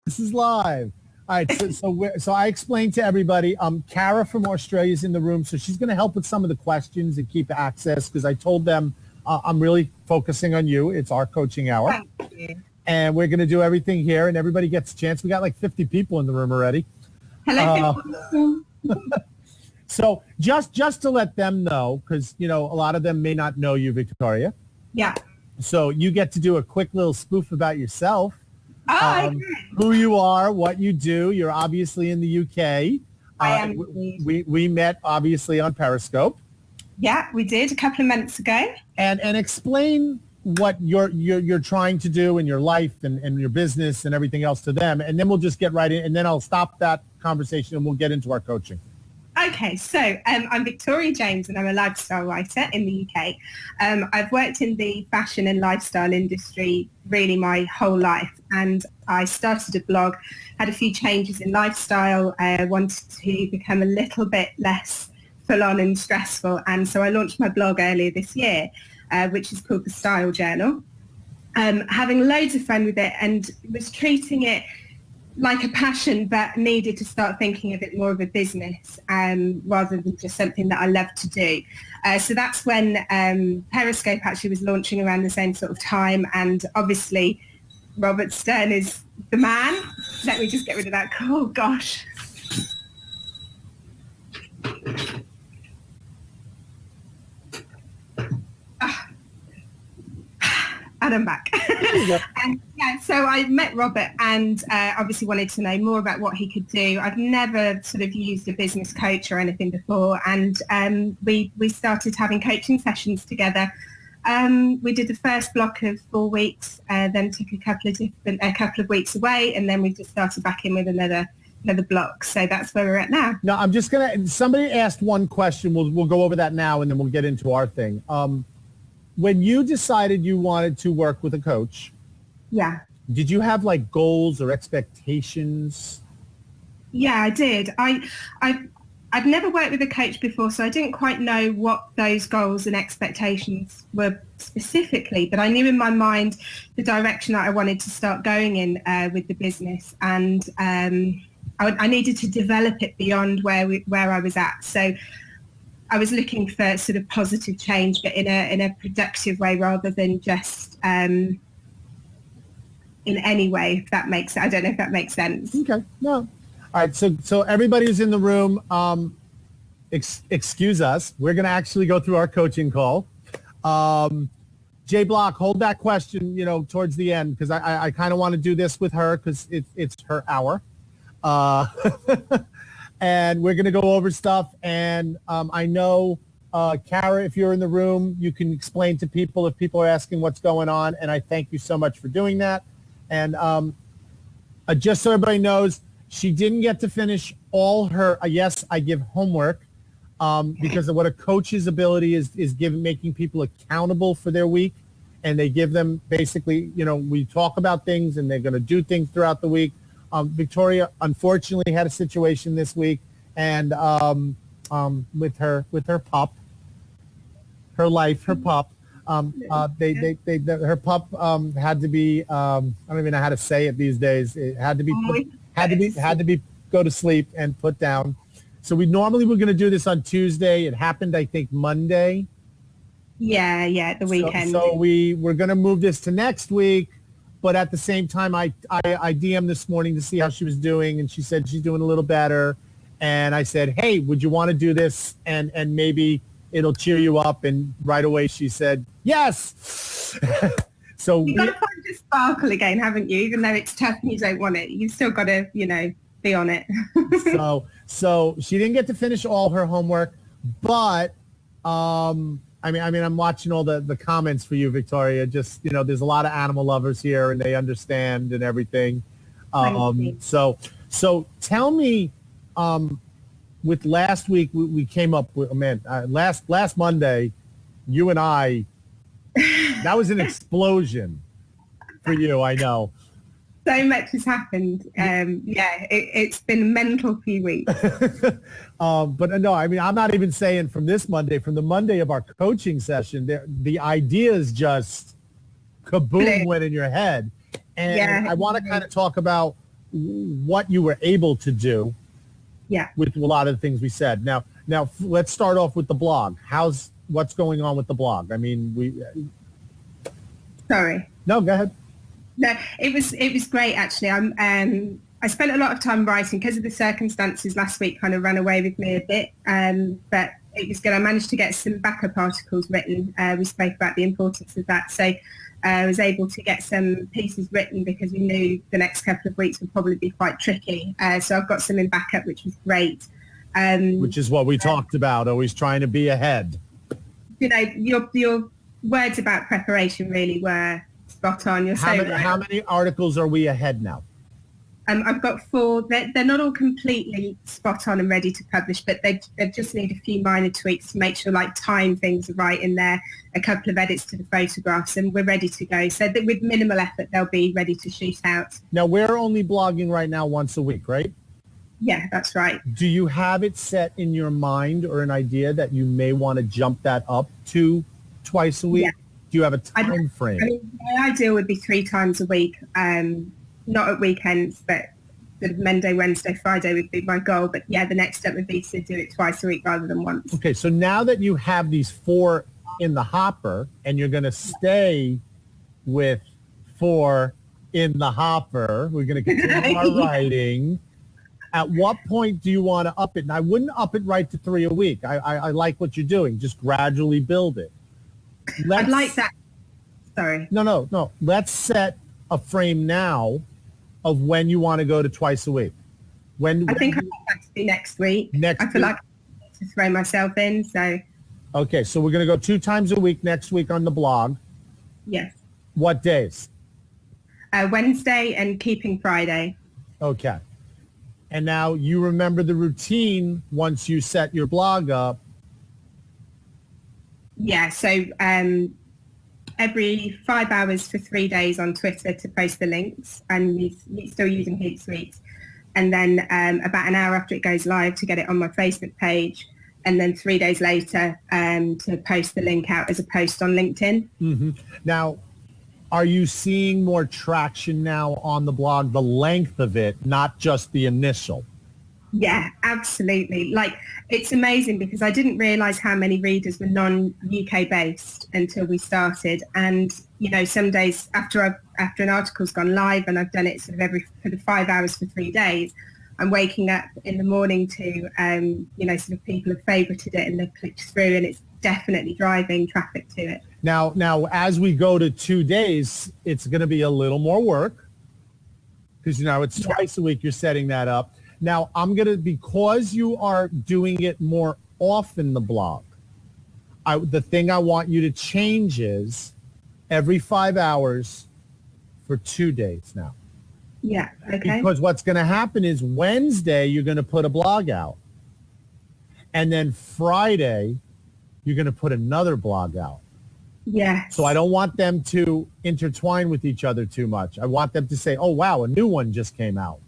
This is live. All right, so I explained to everybody. Kara from Australia is in the room, so she's going to help with some of the questions and keep access because I told them I'm really focusing on you. It's our coaching hour, Thank you. and we're going to do everything here, and everybody gets a chance. We got like 50 people in the room already. Hello. So just to let them know, because a lot of them may not know you, Victoria. Yeah. So you get to do a quick little spoof about yourself. Oh, okay. Who you are, what you do. You're obviously in the UK. I am. We met obviously on Periscope. Yeah, we did a couple of months ago. And explain what you're trying to do in your life and your business and everything else to them, and then we'll just get right in. And then I'll stop that conversation and we'll get into our coaching. Okay, so I'm Victoria James and I'm a lifestyle writer in the UK. I've worked in the fashion and lifestyle industry really my whole life, and I started a blog, had a few changes in lifestyle. I wanted to become a little bit less full on and stressful, and so I launched my blog earlier this year, which is called The Style Journal. Having loads of fun with it and was treating it like a passion, but needed to start thinking of it more of a business rather than just something that I love to do. So that's when Periscope actually was launching around the same sort of time, and obviously Robert Stern is the man. Let me just get rid of that. Oh gosh. And I'm back. So I met Robert and obviously wanted to know more about what he could do. I've never sort of used a business coach or anything before, and we started having coaching sessions together. We did the first block of 4 weeks, then took a couple of weeks away, and then we just started back in with another block. So that's where we're at now. No, I'm just somebody asked one question. We'll go over that now, and then we'll get into our thing. When you decided you wanted to work with a coach, yeah, did you have like goals or expectations? Yeah, I did. I've never worked with a coach before, so I didn't quite know what those goals and expectations were specifically, but I knew in my mind the direction that I wanted to start going in with the business, and I needed to develop it beyond where I was at. So I was looking for sort of positive change, but in a productive way rather than just in any way, if that makes sense. I don't know if that makes sense. Okay. No. All right. So everybody who's in the room, excuse us. We're going to actually go through our coaching call. Jay Block, hold that question, towards the end, because I kind of want to do this with her because it's her hour. And we're going to go over stuff. And I know, Kara, if you're in the room, you can explain to people if people are asking what's going on. And I thank you so much for doing that. And just so everybody knows, she didn't get to finish all her, yes, I give homework because of what a coach's ability is making people accountable for their week. And they give them basically, we talk about things and they're going to do things throughout the week. Victoria unfortunately had a situation this week, and with her pup, her pup, her pup had to be I don't even know how to say it these days. It had to be go to sleep and put down. So we normally were going to do this on Tuesday. It happened, I think, Monday. Yeah, the weekend. So we were going to move this to next week. But at the same time, I DM'd this morning to see how she was doing, and she said she's doing a little better. And I said, hey, would you want to do this? And maybe it'll cheer you up. And right away she said, yes. So you've got to find your sparkle again, haven't you? Even though it's tough and you don't want it, you've still got to, be on it. So she didn't get to finish all her homework, but I'm watching all the comments for you, Victoria. Just, there's a lot of animal lovers here and they understand and everything. So tell me, with last week, we came up with, last Monday, you and I, that was an explosion for you, I know. So much has happened. It's been a mental few weeks. But no, I'm not even saying from this Monday, from the Monday of our coaching session, the ideas just kaboom went in your head. And I want to kind of talk about what you were able to do with a lot of the things we said. Now let's start off with the blog. What's going on with the blog? I mean, Sorry. No, go ahead. No, it was great actually. I spent a lot of time writing because of the circumstances last week kind of ran away with me a bit. But it was good. I managed to get some backup articles written. We spoke about the importance of that. So I was able to get some pieces written because we knew the next couple of weeks would probably be quite tricky. So I've got some in backup, which was great. Which is what we talked about, always trying to be ahead. You know, your words about preparation really were spot on. You're How many articles are we ahead now? I've got 4. They're not all completely spot on and ready to publish, but they just need a few minor tweaks to make sure like time things are right in there, a couple of edits to the photographs, and we're ready to go. So that with minimal effort, they'll be ready to shoot out. Now, we're only blogging right now once a week, right? Yeah, that's right. Do you have it set in your mind or an idea that you may want to jump that up to twice a week? Yeah. Do you have a time frame? I mean, my ideal would be 3 times a week. Not at weekends, but sort of Monday, Wednesday, Friday would be my goal. But yeah, the next step would be to do it twice a week rather than once. Okay, so now that you have these 4 in the hopper and you're going to stay with 4 in the hopper, we're going to continue our writing. At what point do you want to up it? And I wouldn't up it right to 3 a week. I like what you're doing. Just gradually build it. I'd like that. Sorry. No. Let's set a frame now of when you want to go to twice a week. I think I'd like that to be next week. I feel like I need to throw myself in. So. Okay, so we're going to go 2 times a week next week on the blog. Yes. What days? Wednesday and keeping Friday. Okay. And now you remember the routine once you set your blog up. Yeah, so every 5 hours for 3 days on Twitter to post the links, and still using Hootsuite. And then about an hour after it goes live to get it on my Facebook page, and then 3 days later to post the link out as a post on LinkedIn. Mm-hmm. Now, are you seeing more traction now on the blog, the length of it, not just the initial? Yeah, absolutely. Like, it's amazing because I didn't realize how many readers were non-UK based until we started. And, you know, some days after an article's gone live and I've done it sort of for the 5 hours for 3 days, I'm waking up in the morning to, you know, sort of people have favorited it and they've clicked through, and it's definitely driving traffic to it. Now, as we go to 2 days, it's going to be a little more work because, you know, it's twice a week you're setting that up. Now, because you are doing it more often, the blog, the thing I want you to change is every 5 hours for 2 days now. Yeah, okay. Because what's going to happen is Wednesday, you're going to put a blog out. And then Friday, you're going to put another blog out. Yes. So I don't want them to intertwine with each other too much. I want them to say, oh, wow, a new one just came out.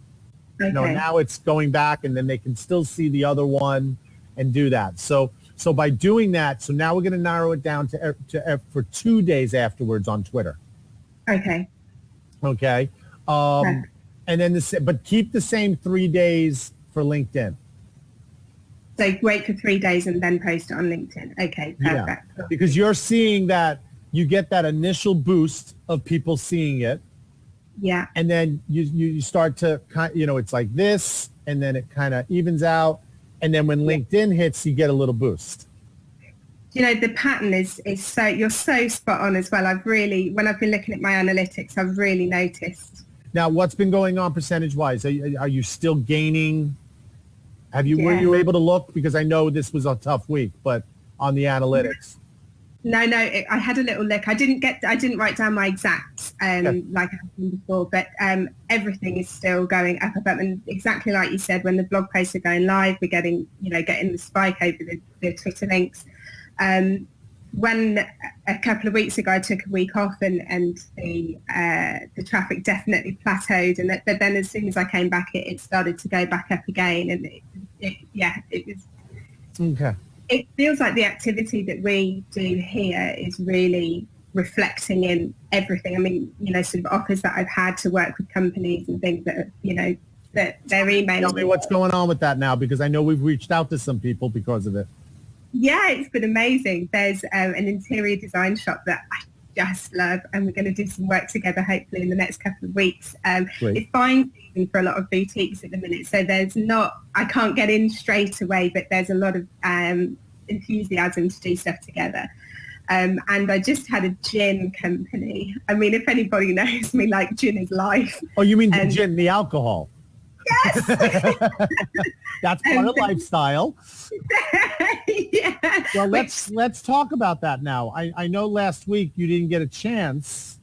Okay. You know, now it's going back, and then they can still see the other one and do that. So by doing that, so now we're going to narrow it down to for 2 days afterwards on Twitter. Okay. Okay. And then but keep the same 3 days for LinkedIn. So wait for 3 days and then post it on LinkedIn. Okay, perfect. Yeah, because you're seeing that you get that initial boost of people seeing it. Yeah. And then you start to, you know, it's like this, and then it kind of evens out. And then when LinkedIn hits, you get a little boost. You know, the pattern is so, you're so spot on as well. When I've been looking at my analytics, I've really noticed. Now, what's been going on percentage-wise? Are you still gaining? Were you able to look? Because I know this was a tough week, but on the analytics. No, I had a little look. I didn't write down my exacts like I had before, but everything is still going up. And exactly like you said, when the blog posts are going live, we're getting the spike over the Twitter links. When a couple of weeks ago I took a week off and the traffic definitely plateaued, but then as soon as I came back, it started to go back up again, and it was okay. It feels like the activity that we do here is really reflecting in everything. I mean, sort of offers that I've had to work with companies and things that, that they're emailing. Tell me what's going on with that now, because I know we've reached out to some people because of it. Yeah, it's been amazing. There's an interior design shop that I just love, and we're going to do some work together hopefully in the next couple of weeks. It's buying season for a lot of boutiques at the minute, so I can't get in straight away, but there's a lot of enthusiasm to do stuff together. And I just had a gin company. I mean, if anybody knows me, like, gin is life. Oh, you mean the gin, the alcohol? Yes. That's part of lifestyle. Yeah. Well, let's talk about that now. I know last week you didn't get a chance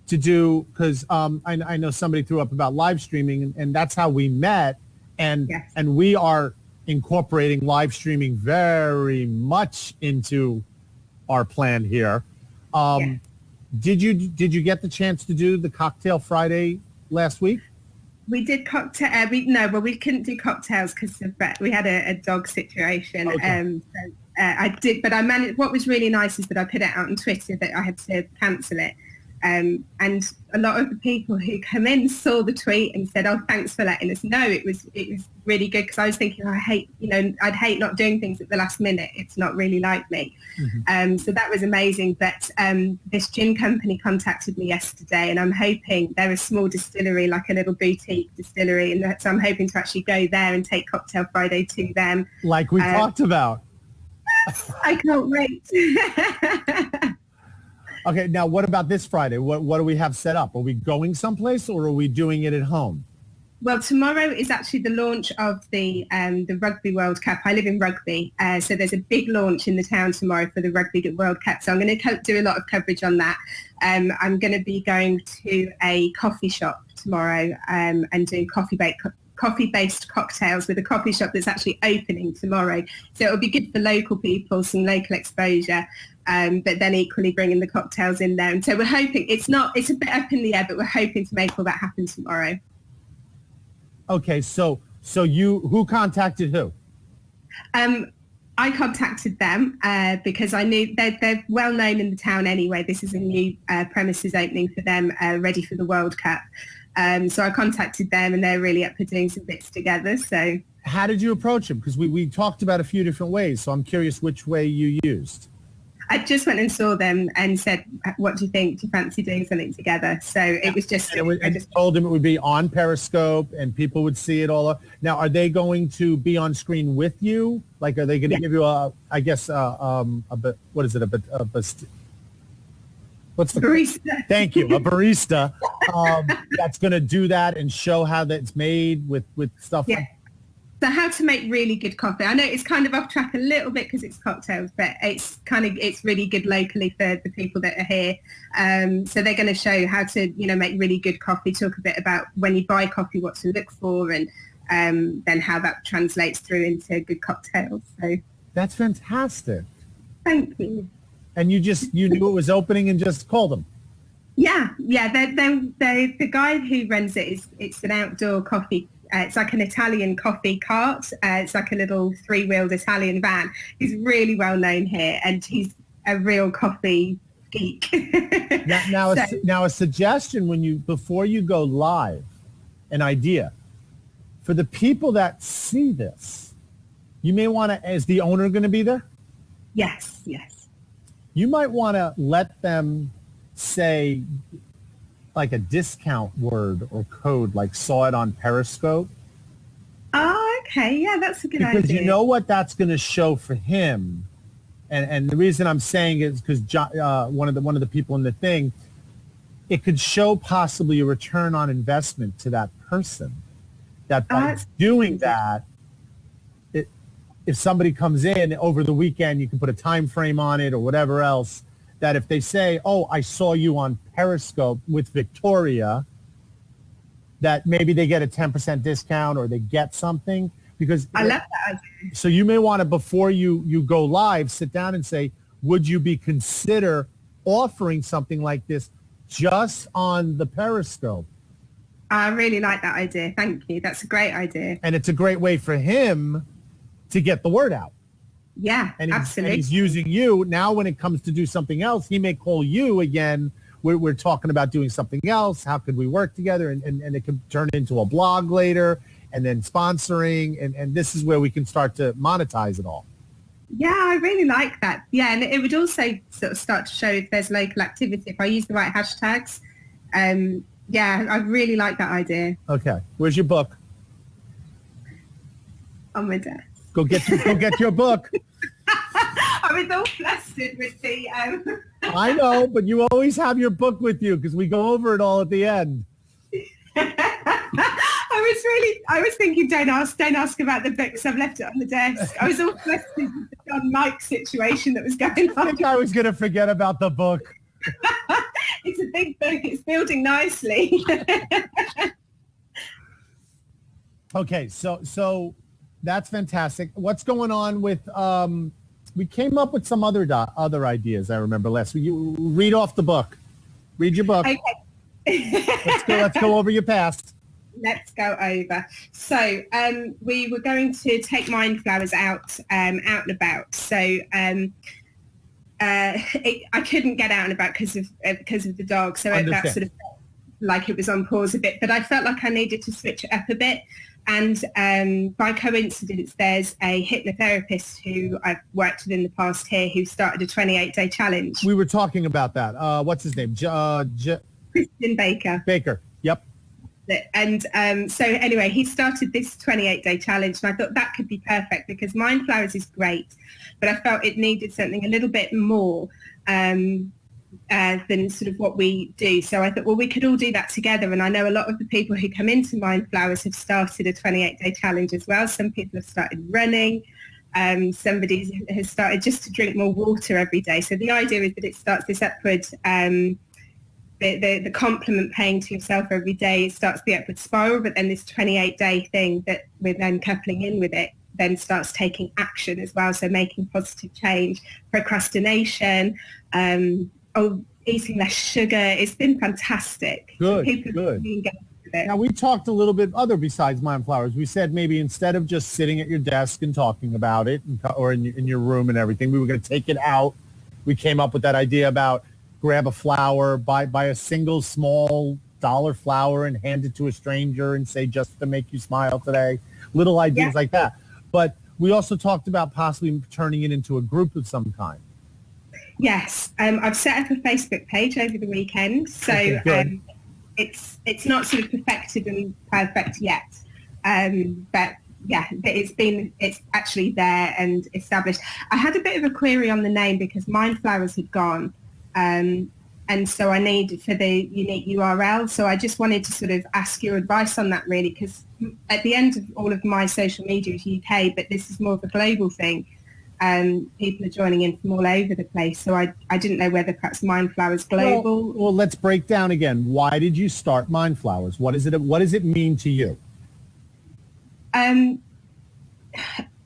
to do, because I know somebody threw up about live streaming, and that's how we met. And Yes. and we are incorporating live streaming very much into our plan here. Yes. Did you get the chance to do the Cocktail Friday last week? We did cocktail. We couldn't do cocktails because we had a dog situation. Okay. I did, but I managed. What was really nice is that I put it out on Twitter that I had to cancel it. And a lot of the people who come in saw the tweet and said, "Oh, thanks for letting us know." It was really good, because I was thinking, I'd hate not doing things at the last minute. It's not really like me. Mm-hmm. So that was amazing. But this gin company contacted me yesterday, and I'm hoping they're a small distillery, like a little boutique distillery, and so I'm hoping to actually go there and take Cocktail Friday to them. Like we talked about. I can't wait. Okay, now what about this Friday? What do we have set up? Are we going someplace, or are we doing it at home? Well, tomorrow is actually the launch of the Rugby World Cup. I live in Rugby, so there's a big launch in the town tomorrow for the Rugby World Cup. So I'm going to do a lot of coverage on that. I'm going to be going to a coffee shop tomorrow and doing coffee-based cocktails with a coffee shop that's actually opening tomorrow. So it'll be good for local people, some local exposure. But then equally bringing the cocktails in there. And so we're hoping, it's a bit up in the air, but we're hoping to make all that happen tomorrow. Okay, so who contacted who? I contacted them because I knew they're well known in the town anyway. This is a new premises opening for them, ready for the World Cup. So I contacted them, and they're really up for doing some bits together. So how did you approach them? Because we talked about a few different ways, so I'm curious which way you used. I just went and saw them and said, "What do you think? Do you fancy doing something together?" So it was just... I just told them it would be on Periscope and people would see it all. Now, are they going to be on screen with you? Like, are they going to give you what is it? What's the... barista. Thank you. A barista that's going to do that and show how that's made with stuff like... So how to make really good coffee. I know it's kind of off track a little bit because it's cocktails, but it's really good locally for the people that are here. So they're going to show how to, make really good coffee, talk a bit about when you buy coffee, what to look for, and then how that translates through into good cocktails. So that's fantastic. Thank you. And you knew it was opening and just called them. Yeah. The guy who runs it's an outdoor coffee. It's like an Italian coffee cart. It's like a little three-wheeled Italian van. He's really well known here, and he's a real coffee geek. Now a suggestion before you go live, an idea for the people that see this. You may want to, is the owner going to be there? Yes. You might want to let them say like a discount word or code, like saw it on Periscope. Oh, okay. Yeah, that's a good idea. Because you know what that's going to show for him. And the reason I'm saying it is because one of the people in the thing, it could show possibly a return on investment to that person. That by doing that, if somebody comes in over the weekend, you can put a time frame on it or whatever else, that if they say, "Oh, I saw you on Periscope with Victoria," that maybe they get a 10% discount or they get something. Because I love that idea. So you may want to, before you go live, sit down and say, would you consider offering something like this just on the Periscope? I really like that idea. Thank you. That's a great idea. And it's a great way for him to get the word out. Yeah, and absolutely. he's using you. Now when it comes to do something else, he may call you again. We're talking about doing something else. How could we work together? And it could turn into a blog later, and then sponsoring. And this is where we can start to monetize it all. Yeah, I really like that. Yeah, and it would also sort of start to show if there's local activity, if I use the right hashtags. Yeah, I really like that idea. Okay. Where's your book? On my desk. Go get your book. I was all flustered with the... I know, but you always have your book with you because we go over it all at the end. I was thinking, don't ask about the books. I've left it on the desk. I was all flustered with the John Mike situation that was going on. I think I was going to forget about the book. It's a big book. It's building nicely. Okay, so that's fantastic. What's going on with? We came up with some other ideas. I remember last week. You read off the book. Read your book. Okay. Let's go over your past. Let's go over. So we were going to take Mind Flowers out and about. So I couldn't get out and about because of the dog. So that sort of felt like it was on pause a bit. But I felt like I needed to switch it up a bit. And by coincidence, there's a hypnotherapist who I've worked with in the past here who started a 28-day challenge. We were talking about that. What's his name? Christian Baker. Baker. Yep. And so anyway, he started this 28-day challenge, and I thought that could be perfect because Mind Flowers is great, but I felt it needed something a little bit more than sort of what we do. So I thought, well, we could all do that together. And I know a lot of the people who come into Mind Flowers have started a 28-day challenge as well. Some people have started running. Somebody has started just to drink more water every day. So the idea is that it starts this upward, the compliment paying to yourself every day, it starts the upward spiral, but then this 28-day thing that we're then coupling in with it then starts taking action as well. So making positive change, procrastination, eating less sugar. It's been fantastic. Good, people good. It. Now, we talked a little bit other besides Mind Flowers. We said maybe instead of just sitting at your desk and talking about it or in your room and everything, we were going to take it out. We came up with that idea about grab a flower, buy a single small dollar flower and hand it to a stranger and say, just to make you smile today. Little ideas like that. But we also talked about possibly turning it into a group of some kind. Yes. I've set up a Facebook page over the weekend. So it's not sort of perfected and perfect yet. But yeah, it's actually there and established. I had a bit of a query on the name because Mind Flowers had gone. And so I need for the unique URL. So I just wanted to sort of ask your advice on that really, because at the end of all of my social media is UK, but this is more of a global thing. People are joining in from all over the place. So I didn't know whether perhaps Mind Flowers Global. Well, let's break down again. Why did you start Mind Flowers? What does it mean to you?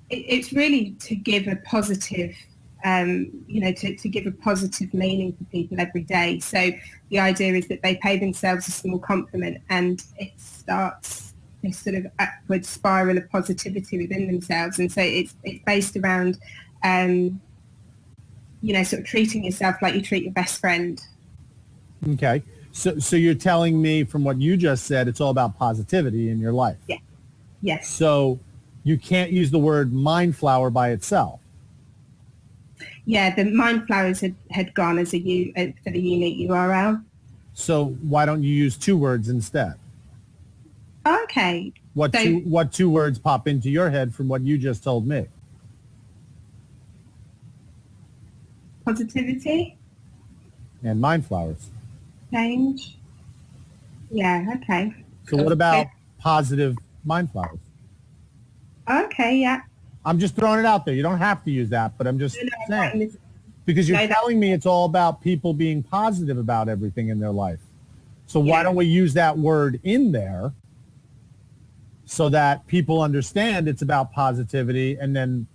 It's really to give a positive, to give a positive meaning for people every day. So the idea is that they pay themselves a small compliment and it starts this sort of upward spiral of positivity within themselves. And so it's based around, sort of treating yourself like you treat your best friend. Okay. So you're telling me from what you just said, it's all about positivity in your life. Yeah. Yes. So you can't use the word Mind Flower by itself. Yeah, the Mind Flowers had gone as for the unique URL. So why don't you use two words instead? Okay. What two words pop into your head from what you just told me? Positivity. And Mind Flowers. Change. Yeah, okay. So what about positive Mind Flowers? Okay, yeah. I'm just throwing it out there. You don't have to use that, but I'm just saying. Because you're telling me it's all about people being positive about everything in their life. So why don't we use that word in there so that people understand it's about positivity, and then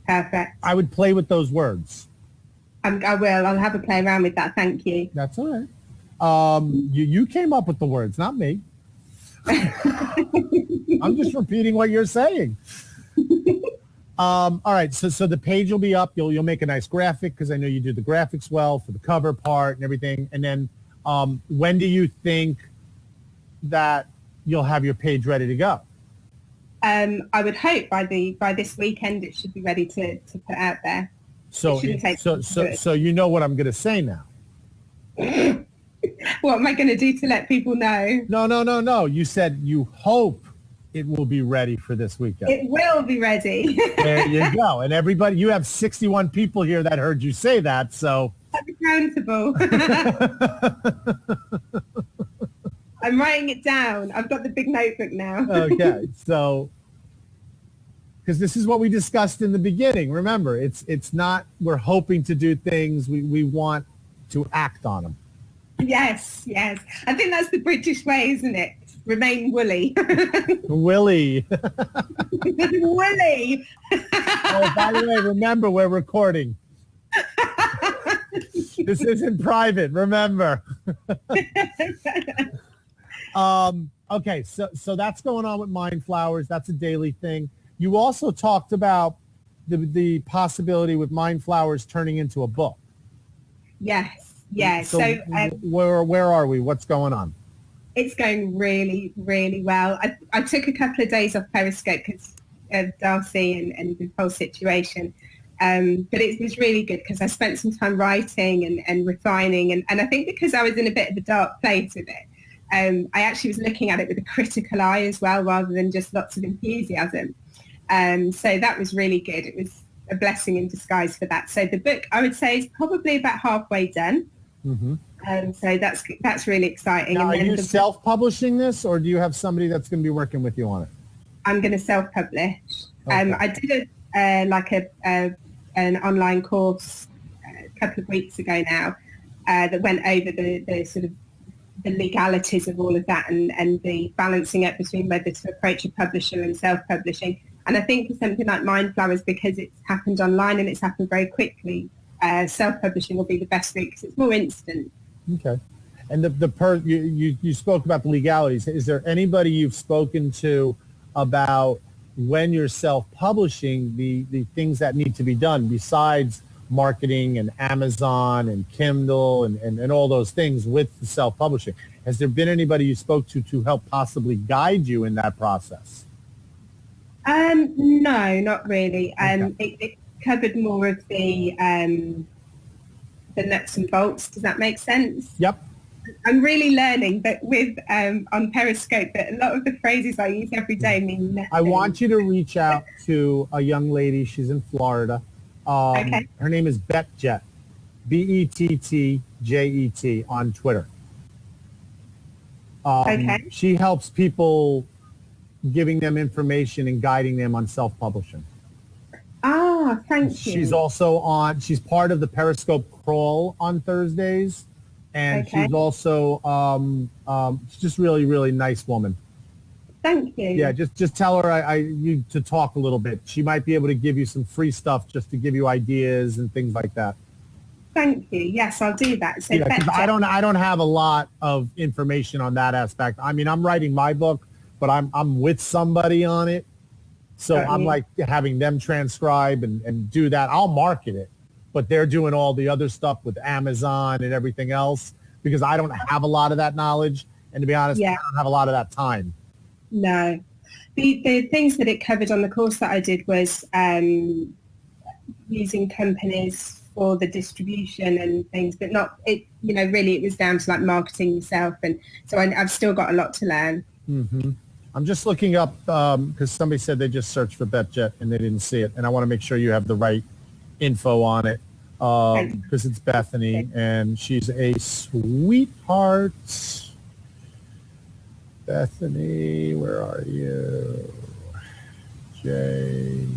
perfect. I would play with those words. I will. I'll have a play around with that. Thank you. That's all right. You came up with the words, not me. I'm just repeating what you're saying. All right. So the page will be up. You'll make a nice graphic because I know you do the graphics well for the cover part and everything. And then when do you think that you'll have your page ready to go? I would hope by this weekend it should be ready to put out there. So you know what I'm going to say now. What am I going to do to let people know? No. You said you hope it will be ready for this weekend. It will be ready. There you go. And everybody, you have 61 people here that heard you say that. So I'm accountable. I'm writing it down. I've got the big notebook now. Okay. So, because this is what we discussed in the beginning. Remember, it's not we're hoping to do things. We want to act on them. Yes. I think that's the British way, isn't it? Remain woolly. Willie. Woolly. Oh, by the way, remember, we're recording. This isn't private, remember. Okay, so that's going on with Mind Flowers. That's a daily thing. You also talked about the possibility with Mind Flowers turning into a book. Yes. So where are we? What's going on? It's going really, really well. I took a couple of days off Periscope because of Darcy and the whole situation. But it was really good because I spent some time writing and refining. And I think because I was in a bit of a dark place with it, I actually was looking at it with a critical eye as well, rather than just lots of enthusiasm. So that was really good. It was a blessing in disguise for that. So the book, I would say, is probably about halfway done. Mm-hmm. So that's really exciting. Now, and are you self-publishing this, or do you have somebody that's going to be working with you on it? I'm going to self-publish. Okay. I did an online course a couple of weeks ago now that went over the sort of the legalities of all of that and the balancing up between whether to approach a publisher and self-publishing. And I think for something like Mind Flowers, because it's happened online and it's happened very quickly, self-publishing will be the best route because it's more instant. Okay. And you spoke about the legalities. Is there anybody you've spoken to about when you're self-publishing, the things that need to be done besides marketing and Amazon and Kindle and all those things with the self-publishing? Has there been anybody you spoke to help possibly guide you in that process? No, not really. Okay. It covered more of the nuts and bolts. Does that make sense? Yep. I'm really learning that with on Periscope that a lot of the phrases I use every day mean nothing. I want you to reach out to a young lady. She's in Florida. Okay. Her name is Bettjet, Bettjet on Twitter. Okay. She helps people, giving them information and guiding them on self-publishing. Ah, thank you. She's part of the Periscope crawl on Thursdays. And Okay. she's also, she's just really, really nice woman. Thank you. Yeah, just tell her you to talk a little bit. She might be able to give you some free stuff just to give you ideas and things like that. Thank you. Yes, I'll do that. So Yeah, 'cause I don't have a lot of information on that aspect. I mean, I'm writing my book, but I'm with somebody on it. So Certainly. I'm like having them transcribe and do that. I'll market it, but they're doing all the other stuff with Amazon and everything else because I don't have a lot of that knowledge. And to be honest, Yeah. I don't have a lot of that time. No. The things that it covered on the course that I did was using companies for the distribution and things, but not it. You know, really, it was down to like marketing yourself, and so I've still got a lot to learn. Mm-hmm. I'm just looking up because somebody said they just searched for Bettjet and they didn't see it, and I want to make sure you have the right info on it because it's Bethany and she's a sweetheart. Bethany, where are you? J.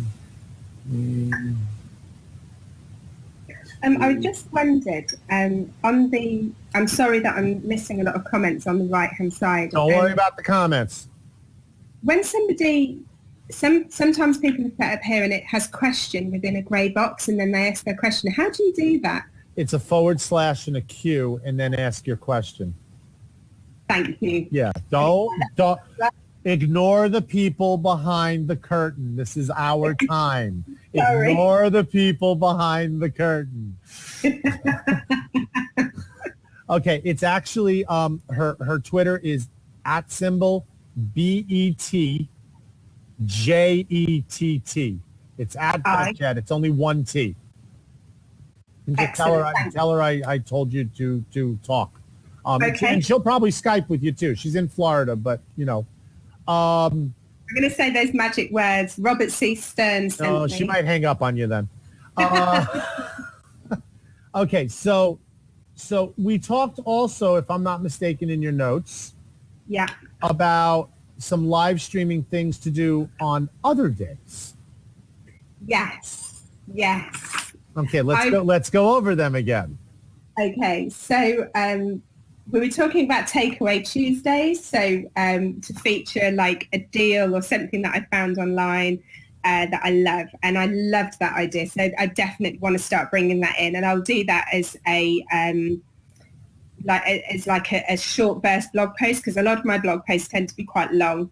I just wondered I'm sorry that I'm missing a lot of comments on the right-hand side. Don't worry about the comments. When sometimes people put up here and it has question within a grey box and then they ask their question. How do you do that? It's a / and a Q and then ask your question. Thank you. Yeah. Ignore the people behind the curtain. This is our time. Sorry. Ignore the people behind the curtain. Okay, it's actually her Twitter is @BETJETT. It's @Jet. It's only one T. And just tell her I told you to talk. Okay. And she'll probably Skype with you too. She's in Florida, but you know. I'm going to say those magic words. Robert C. Stern sent me. She might hang up on you then. Okay, so we talked also, if I'm not mistaken, in your notes, yeah, about some live streaming things to do on other days. Yes. Okay, let's go over them again. Okay, so we were talking about Takeaway Tuesdays, so to feature like a deal or something that I found online that I love, and I loved that idea. So I definitely want to start bringing that in, and I'll do that as a short burst blog post, because a lot of my blog posts tend to be quite long.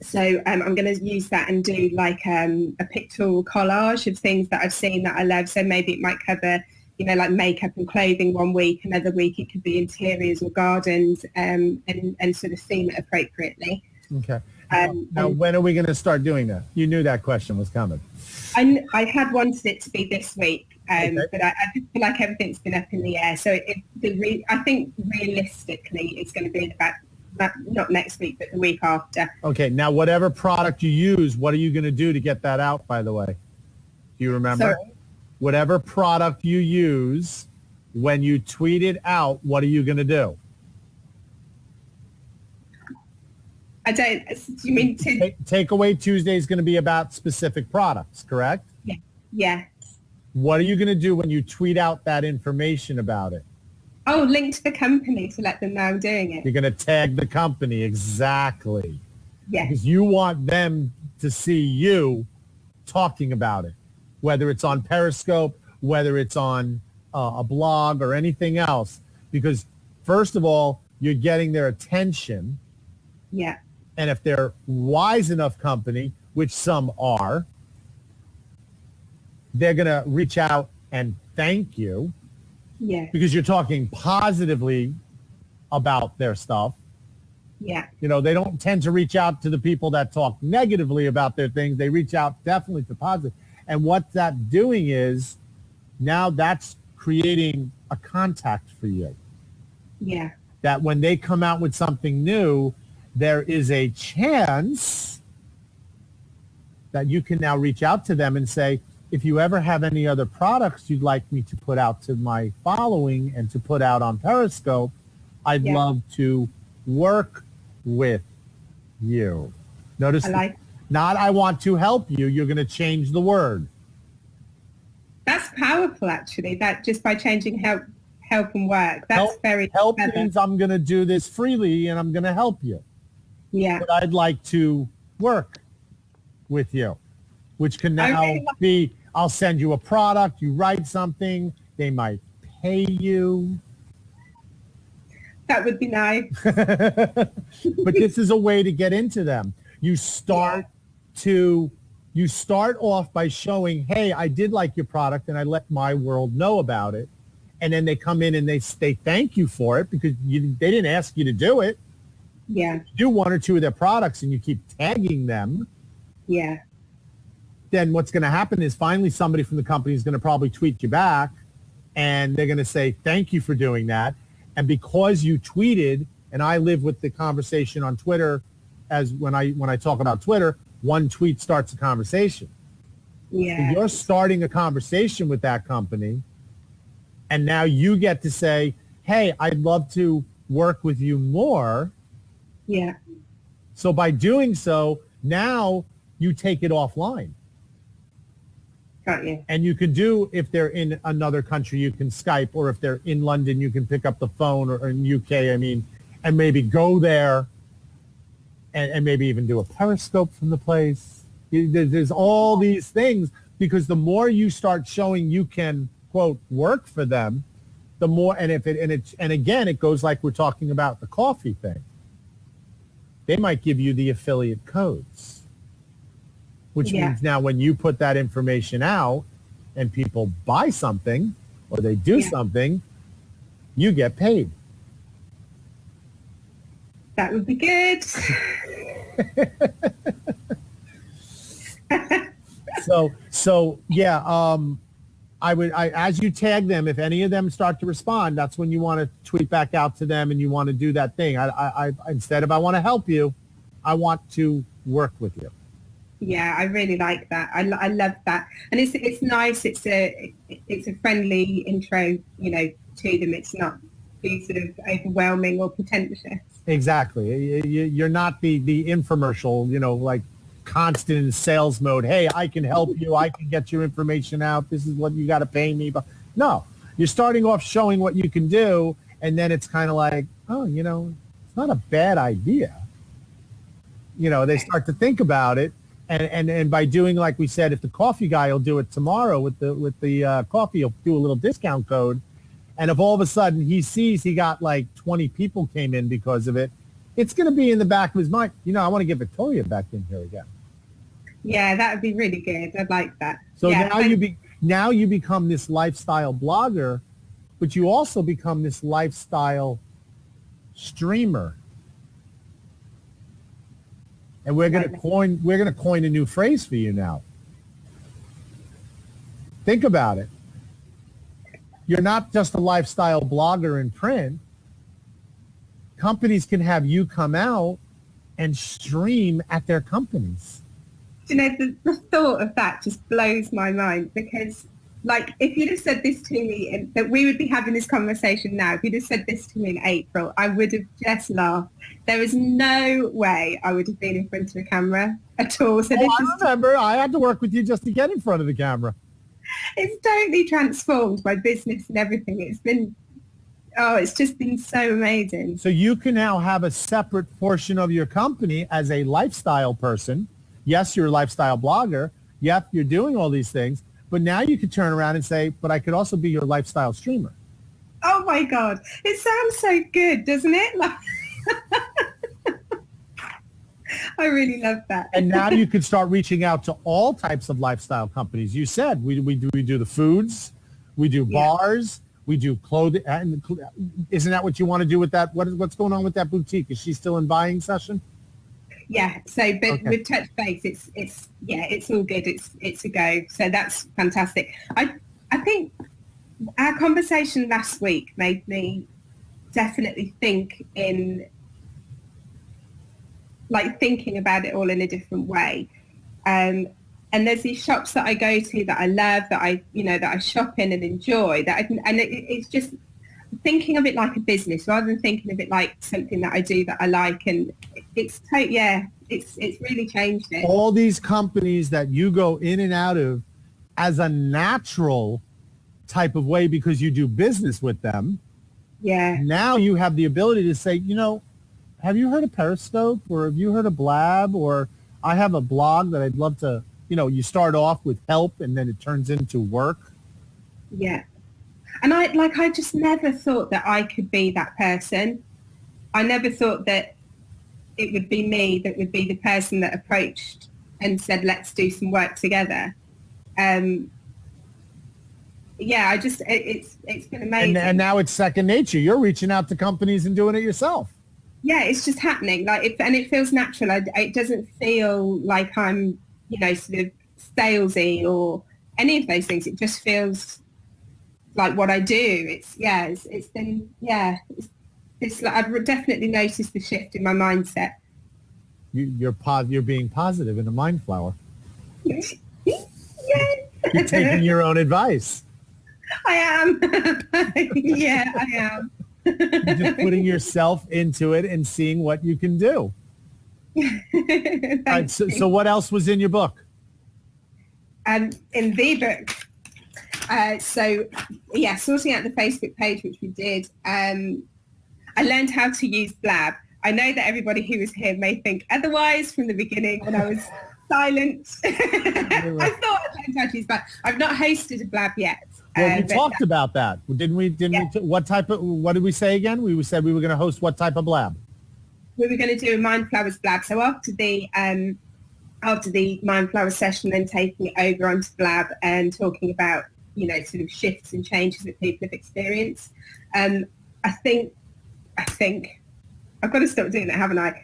So I'm going to use that and do like a pictorial collage of things that I've seen that I love. So maybe it might cover, you know, like makeup and clothing one week, another week it could be interiors or gardens, and sort of theme it appropriately. Okay. Now, when are we going to start doing that? You knew that question was coming. I had wanted it to be this week, Okay. but I just feel like everything's been up in the air. So I think realistically it's going to be about, not next week, but the week after. Okay. Now, whatever product you use, what are you going to do to get that out, by the way? Do you remember? Sorry? Whatever product you use, when you tweet it out, what are you going to do? I don't, do you mean to? Takeaway Tuesday is going to be about specific products, correct? Yeah. What are you going to do when you tweet out that information about it? Oh, link to the company to let them know I'm doing it. You're going to tag the company, exactly. Yeah. Because you want them to see you talking about it, whether it's on Periscope, whether it's on a blog or anything else. Because first of all, you're getting their attention. Yeah. And if they're wise enough company, which some are, they're going to reach out and thank you. Yeah. Because you're talking positively about their stuff. Yeah. You know, they don't tend to reach out to the people that talk negatively about their things. They reach out definitely to positive. And what that's doing is now that's creating a contact for you. Yeah. That when they come out with something new, there is a chance that you can now reach out to them and say, if you ever have any other products you'd like me to put out to my following and to put out on Periscope, I'd love to work with you. Notice, not I want to help you. You're going to change the word. That's powerful, actually, that just by changing help and work. That's very help clever. means I'm going to do this freely and I'm going to help you. Yeah. But I'd like to work with you, which can now be, I'll send you a product, you write something, they might pay you. That would be nice. But this is a way to get into them. You start off by showing, hey, I did like your product and I let my world know about it. And then they come in and they thank you for it because they didn't ask you to do it. Yeah. You do one or two of their products and you keep tagging them. Yeah. Then what's going to happen is finally somebody from the company is going to probably tweet you back and they're going to say, thank you for doing that. And because you tweeted, and I live with the conversation on Twitter, as when I talk about Twitter, one tweet starts a conversation. Yeah. So you're starting a conversation with that company. And now you get to say, hey, I'd love to work with you more. Yeah. So by doing so, now you take it offline. Got you. And you can do, if they're in another country, you can Skype, or if they're in London, you can pick up the phone, or in UK, and maybe go there and maybe even do a Periscope from the place. There's all these things, because the more you start showing you can, quote, work for them, the more, and again, it goes like we're talking about the coffee thing. they might give you the affiliate codes, which Yeah. means now when you put that information out and people buy something or they do Yeah. something, you get paid. That would be good. So yeah, as you tag them, if any of them start to respond, that's when you want to tweet back out to them and you want to do that thing. I instead of I want to help you, I want to work with you. Yeah, I really like that. I love that, and it's nice. It's a friendly intro, to them. It's not too sort of overwhelming or pretentious. Exactly. You're not the infomercial, like constant in sales mode. Hey, I can help you. I can get your information out. This is what you got to pay me. But no, you're starting off showing what you can do, and then it's kind of like, oh, it's not a bad idea. They start to think about it. And by doing, like we said, if the coffee guy will do it tomorrow with the coffee, he'll do a little discount code. And if all of a sudden he sees he got like 20 people came in because of it, it's going to be in the back of his mind. I want to get Victoria back in here again. Yeah, that would be really good. I'd like that. So yeah, now you become this lifestyle blogger, but you also become this lifestyle streamer. And we're going to coin a new phrase for you now. Think about it. You're not just a lifestyle blogger in print. Companies can have you come out and stream at their companies. The thought of that just blows my mind, because if you'd have said this to me, that we would be having this conversation now, if you'd have said this to me in April, I would have just laughed. There was no way I would have been in front of a camera at all. So I remember I had to work with you just to get in front of the camera. It's totally transformed my business and everything. It's just been so amazing. So you can now have a separate portion of your company as a lifestyle person. Yes, you're a lifestyle blogger. Yep, you're doing all these things. But now you could turn around and say, but I could also be your lifestyle streamer. Oh, my God. It sounds so good, doesn't it? I really love that. And now you could start reaching out to all types of lifestyle companies. You said we do the foods, we do bars, we do clothing. Isn't that what you want to do with that? What's going on with that boutique? Is she still in buying session? Yeah. So, but with Touch Base, it's all good. It's a go. So that's fantastic. I think our conversation last week made me definitely think thinking about it all in a different way. And there's these shops that I go to that I love, that I shop in and enjoy. It's just thinking of it like a business rather than thinking of it like something that I do that I like. And it's really changed it. All these companies that you go in and out of as a natural type of way because you do business with them. Yeah. Now you have the ability to say, have you heard of Periscope, or have you heard of Blab, or I have a blog that I'd love to, you start off with help and then it turns into work. Yeah. And I just never thought that I could be that person. I never thought that it would be me that would be the person that approached and said, let's do some work together. It's been amazing. And now it's second nature. You're reaching out to companies and doing it yourself. Yeah, it's just happening. And it feels natural. It doesn't feel like I'm, sort of salesy or any of those things. It just feels like what I do. I've definitely noticed the shift in my mindset. You're being positive in a mind flower. Yeah. You're taking your own advice. I am. Yeah, I am. You're just putting yourself into it and seeing what you can do. Right, so what else was in your book? In the book. Sorting out the Facebook page, which we did. I learned how to use Blab. I know that everybody who was here may think otherwise from the beginning when I was silent. I thought I learned how to use Blab. I've not hosted a Blab yet. Well, we talked about that, didn't we? What did we say again? We said we were going to host what type of Blab? we were going to do a Mind Flowers Blab. So after the Mind Flowers session, then taking it over onto Blab and talking about, sort of shifts and changes that people have experienced. I think I've got to stop doing that, haven't I?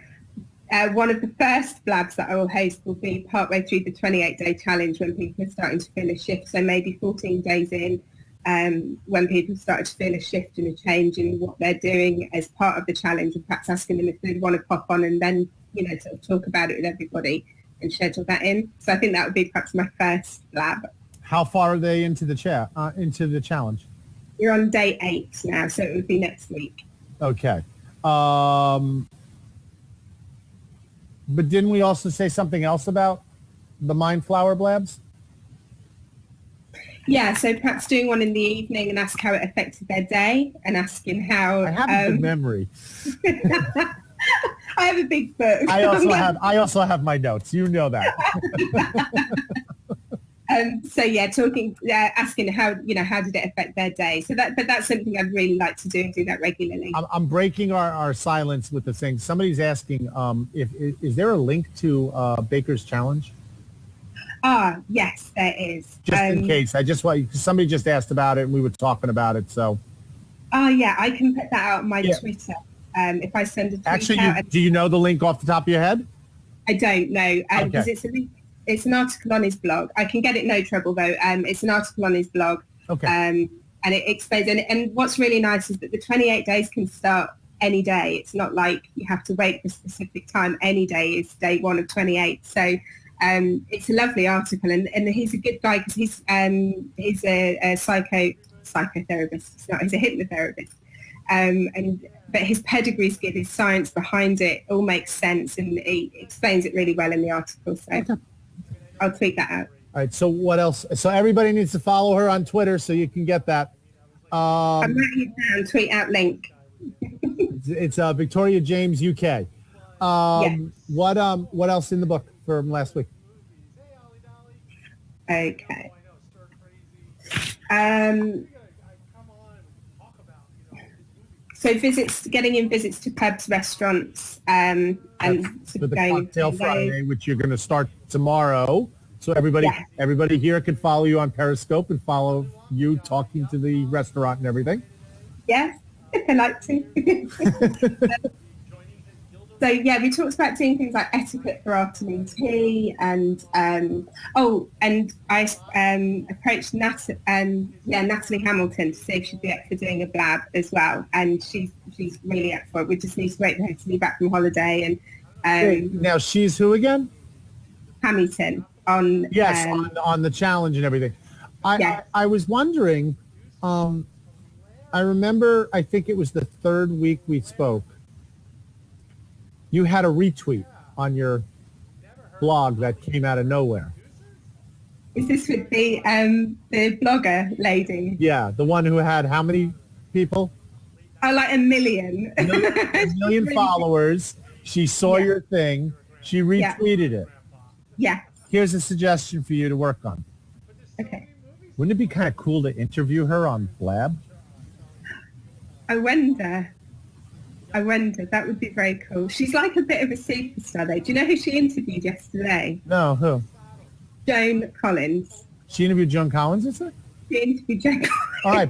One of the first blabs that I will host will be partway through the 28-day challenge when people are starting to feel a shift. So maybe 14 days in, when people start to feel a shift and a change in what they're doing as part of the challenge, and perhaps asking them if they want to pop on and then, sort of talk about it with everybody and schedule that in. So I think that would be perhaps my first blab. How far are they into the challenge? We're on day 8 now, so it would be next week. Okay. But didn't we also say something else about the Mind Flower Blabs? Yeah, so perhaps doing one in the evening and ask how it affected their day, and asking how... I have a good memory. I have a big book. I also have my notes. You know that. So yeah, asking how did it affect their day. So that's something I'd really like to do and do that regularly. I'm breaking our silence with the thing. Somebody's asking, is there a link to Baker's Challenge? Yes, there is. Just in case, somebody just asked about it and we were talking about it. So. Yeah, I can put that out on my Twitter. If I send a tweet Actually, do you know the link off the top of your head? I don't know, because it's a link. It's an article on his blog. I can get it, no trouble though. It's an article on his blog. Okay. And it explains, and what's really nice is that the 28 days can start any day. It's not like you have to wait for a specific time. Any day is day 1 of 28. So it's a lovely article, and he's a good guy because he's a psychotherapist. He's a hypnotherapist. But his pedigree's good, his science behind it all makes sense, and he explains it really well in the article. So okay. I'll tweet that out. All right. So what else? So everybody needs to follow her on Twitter so you can get that. I'm writing it down. Tweet out link. It's Victoria James UK. Yes. What else in the book from last week? Okay. So getting in visits to pubs, restaurants, and for the Cocktail Friday, which you're going to start tomorrow. So everybody here can follow you on Periscope and follow you talking to the restaurant and everything. Yes, if they like to. So yeah, we talked about doing things like etiquette for afternoon tea, and and I approached Natalie Hamilton to see if she'd be up for doing a blab as well, and she's really up for it. We just need to wait for her to be back from holiday. And now she's who again? Hamilton on on the challenge and everything. I was wondering. I remember. I think it was the 3rd week we spoke. You had a retweet on your blog that came out of nowhere. Is this with the blogger lady? Yeah, the one who had how many people? Like 1 million. A million followers. She saw your thing. She retweeted it. Yeah. Here's a suggestion for you to work on. Okay. Wouldn't it be kind of cool to interview her on Blab? I wonder. That would be very cool. She's like a bit of a superstar, though. Do you know who she interviewed yesterday? No, who? Joan Collins. She interviewed Joan Collins, is it? She interviewed Joan Collins. All right,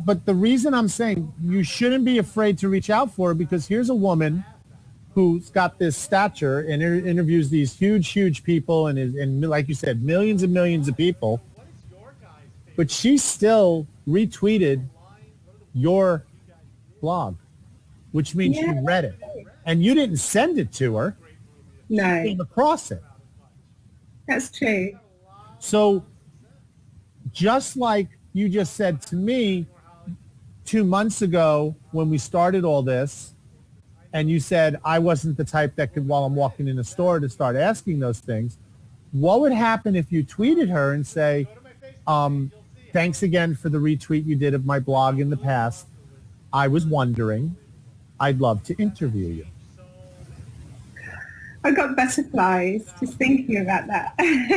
but the reason I'm saying you shouldn't be afraid to reach out for her, because here's a woman who's got this stature and interviews these huge people and like you said, millions and millions of people. But she still retweeted your blog, which means she read it. And you didn't send it to her. No. She came across it. That's true. So just like you just said to me 2 months ago when we started all this, and you said I wasn't the type that could, while I'm walking in the store, to start asking those things, what would happen if you tweeted her and say, thanks again for the retweet you did of my blog in the past. I was wondering, I'd love to interview you. I got butterflies just thinking about that.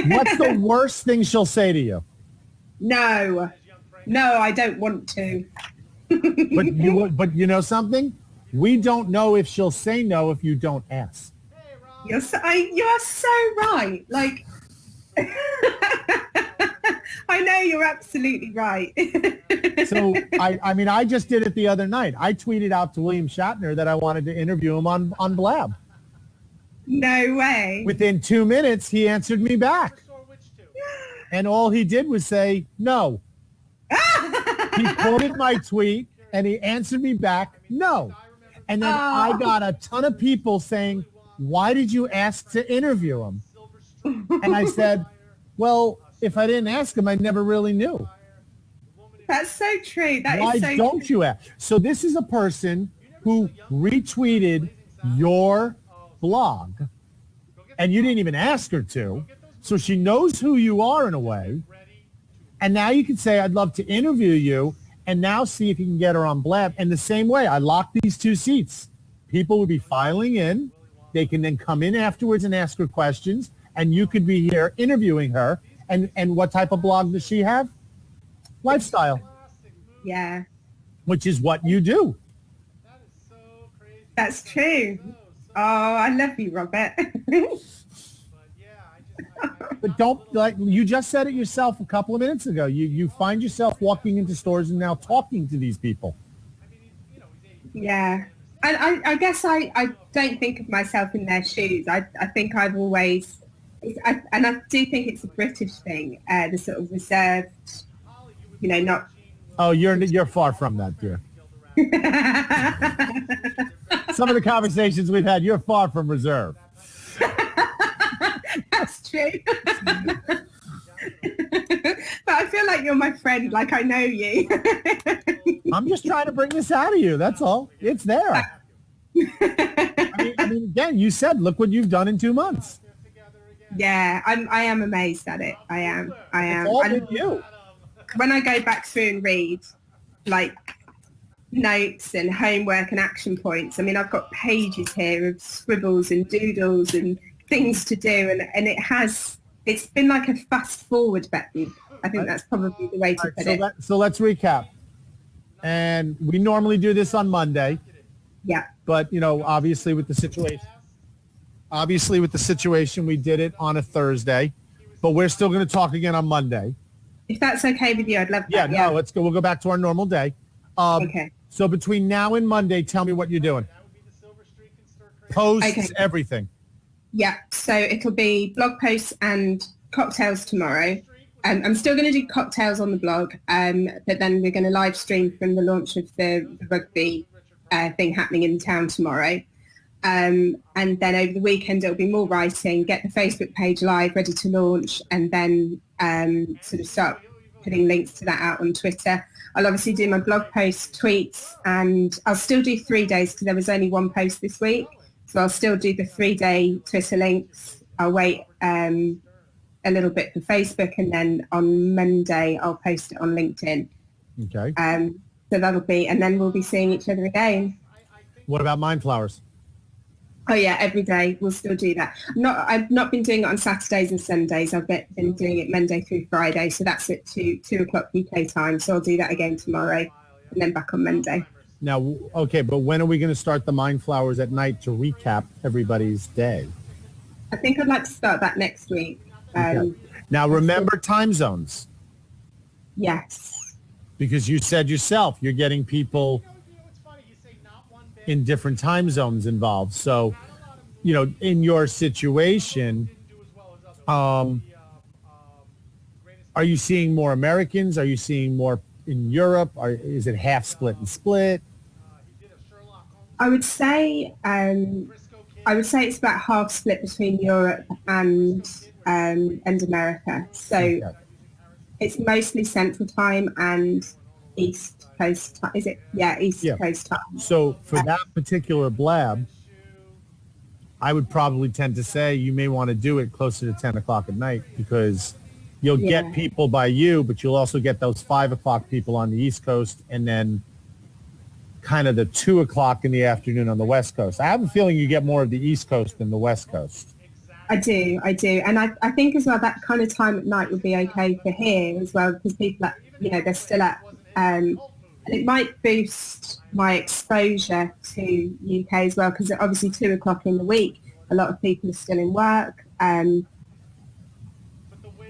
What's the worst thing she'll say to you? No, I don't want to. But you know something? We don't know if she'll say no if you don't ask. You are so right. Like, I know you're absolutely right. So, I mean, I just did it the other night. I tweeted out to William Shatner that I wanted to interview him on Blab. No way. Within 2 minutes, he answered me back. And all he did was say, no. He quoted my tweet, and he answered me back, no. And then I got a ton of people saying, why did you ask to interview him? And I said, well, if I didn't ask him, I never really knew. That's so true. Why don't you ask? So this is a person who retweeted your blog, and you didn't even ask her to. So she knows who you are in a way. And now you can say, I'd love to interview you, and now see if you can get her on Blab. And the same way, I locked these 2 seats. People would be filing in. They can then come in afterwards and ask her questions, and you could be here interviewing her. And what type of blog does she have? Lifestyle. Yeah. Which is what you do. That's true. Oh, I love you, Robert. But don't, like you just said it yourself a couple of minutes ago. You find yourself walking into stores and now talking to these people. Yeah. And I guess I don't think of myself in their shoes. I think I've always, and I do think it's a British thing, the sort of reserved, not. Oh, you're far from that, dear. Some of the conversations we've had, you're far from reserved. That's true. But I feel like you're my friend, like I know you. I'm just trying to bring this out of you. That's all. It's there. I mean, again, you said, look what you've done in 2 months. Yeah, I am amazed at it. I am. It's all with you. When I go back through and read, like, notes and homework and action points, I mean, I've got pages here of scribbles and doodles and things to do, and it's been like a fast forward button. I think that's probably the way to put it. So let's recap. And we normally do this on Monday. Yeah. But, obviously with the situation, we did it on a Thursday. But we're still going to talk again on Monday. If that's okay with you, I'd love that. Yeah, no, let's go. We'll go back to our normal day. Okay. So between now and Monday, tell me what you're doing. Posts, everything. Yeah, so it'll be blog posts and cocktails tomorrow. I'm still going to do cocktails on the blog, but then we're going to live stream from the launch of the rugby thing happening in town tomorrow. And then over the weekend, it'll be more writing, get the Facebook page live, ready to launch, and then sort of start putting links to that out on Twitter. I'll obviously do my blog posts, tweets, and I'll still do 3 days because there was only 1 post this week. So I'll still do the 3-day Twitter links. I'll wait a little bit for Facebook, and then on Monday I'll post it on LinkedIn. Okay. So that'll be, and then we'll be seeing each other again. What about Mind Flowers? Oh yeah, every day we'll still do that. I've not been doing it on Saturdays and Sundays. I've been doing it Monday through Friday. So that's at 2 o'clock UK time. So I'll do that again tomorrow, and then back on Monday. Now, okay, but when are we going to start the Mind Flowers at night to recap everybody's day? I think I'd like to start that next week. Okay. Now, remember time zones. Yes. Because you said yourself, you're getting people in different time zones involved. So, in your situation, are you seeing more Americans? Are you seeing more in Europe? Is it half split and split? I would say it's about half split between Europe and America. So okay. It's mostly Central Time and East Coast time. Is it? Yeah, East Coast time. So for that particular blab, I would probably tend to say you may want to do it closer to 10 o'clock at night because you'll get people by you, but you'll also get those 5 o'clock people on the East Coast and then kind of the 2 o'clock in the afternoon on the West Coast. I have a feeling you get more of the East Coast than the West Coast. I do. And I think as well that kind of time at night would be okay for here as well because people are, they're still at And it might boost my exposure to UK as well, because obviously 2 o'clock in the week, a lot of people are still in work.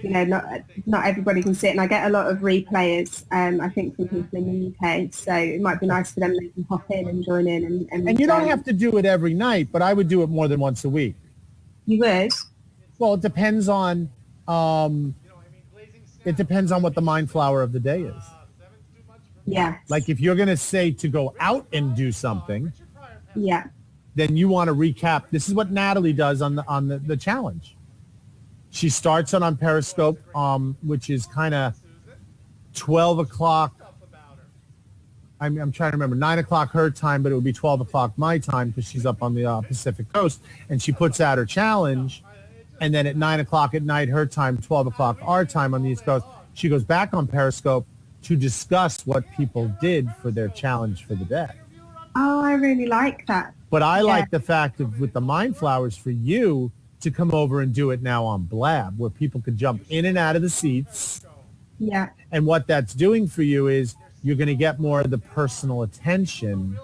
Not everybody can sit, and I get a lot of replayers, I think, from people in the UK. So it might be nice for them to can hop in and join in. And you don't have to do it every night, but I would do it more than once a week. You would? Well, it depends on what the mind flower of the day is. Yeah. Like if you're going to say to go out and do something, yeah, then you want to recap. This is what Natalie does on the challenge. She starts on Periscope, which is kind of 12 o'clock. I'm trying to remember, 9 o'clock her time, but it would be 12 o'clock my time because she's up on the Pacific Coast, and she puts out her challenge. And then at 9 o'clock at night her time, 12 o'clock our time on the East Coast, she goes back on Periscope to discuss what people did for their challenge for the day. Oh, I really like that. But I like the fact of with the Mind Flowers for you to come over and do it now on Blab, where people could jump in and out of the seats. Yeah. And what that's doing for you is you're going to get more of the personal attention.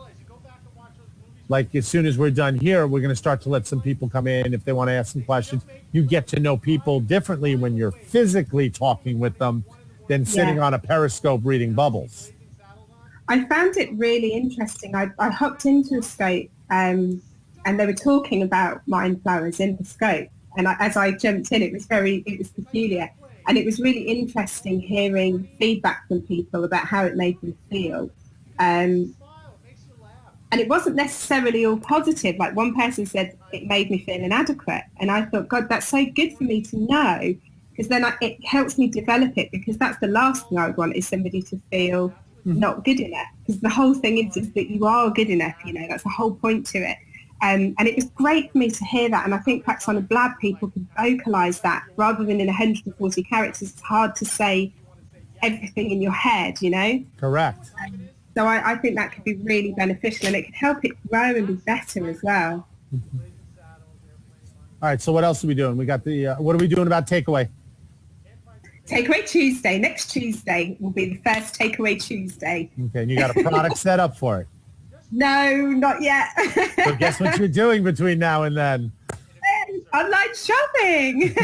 Like as soon as we're done here, we're going to start to let some people come in if they want to ask some questions. You get to know people differently when you're physically talking with them than sitting on a Periscope reading bubbles. I found it really interesting. I hopped into a scope and they were talking about mind flowers in the scope. And as I jumped in, it was peculiar. And it was really interesting hearing feedback from people about how it made them feel. And it wasn't necessarily all positive. Like one person said, it made me feel inadequate. And I thought, God, that's so good for me to know, because then it helps me develop it, because that's the last thing I would want is somebody to feel not good enough. Because the whole thing is that you are good enough, that's the whole point to it. And it was great for me to hear that. And I think perhaps on a Blab, people can vocalise that rather than in 140 characters. It's hard to say everything in your head, Correct. So I think that could be really beneficial, and it could help it grow and be better as well. All right, so what else are we doing? We got what are we doing about takeaway? Takeaway Tuesday. Next Tuesday will be the first Takeaway Tuesday. Okay, and you got a product set up for it? No, not yet. So guess what you're doing between now and then? Online shopping.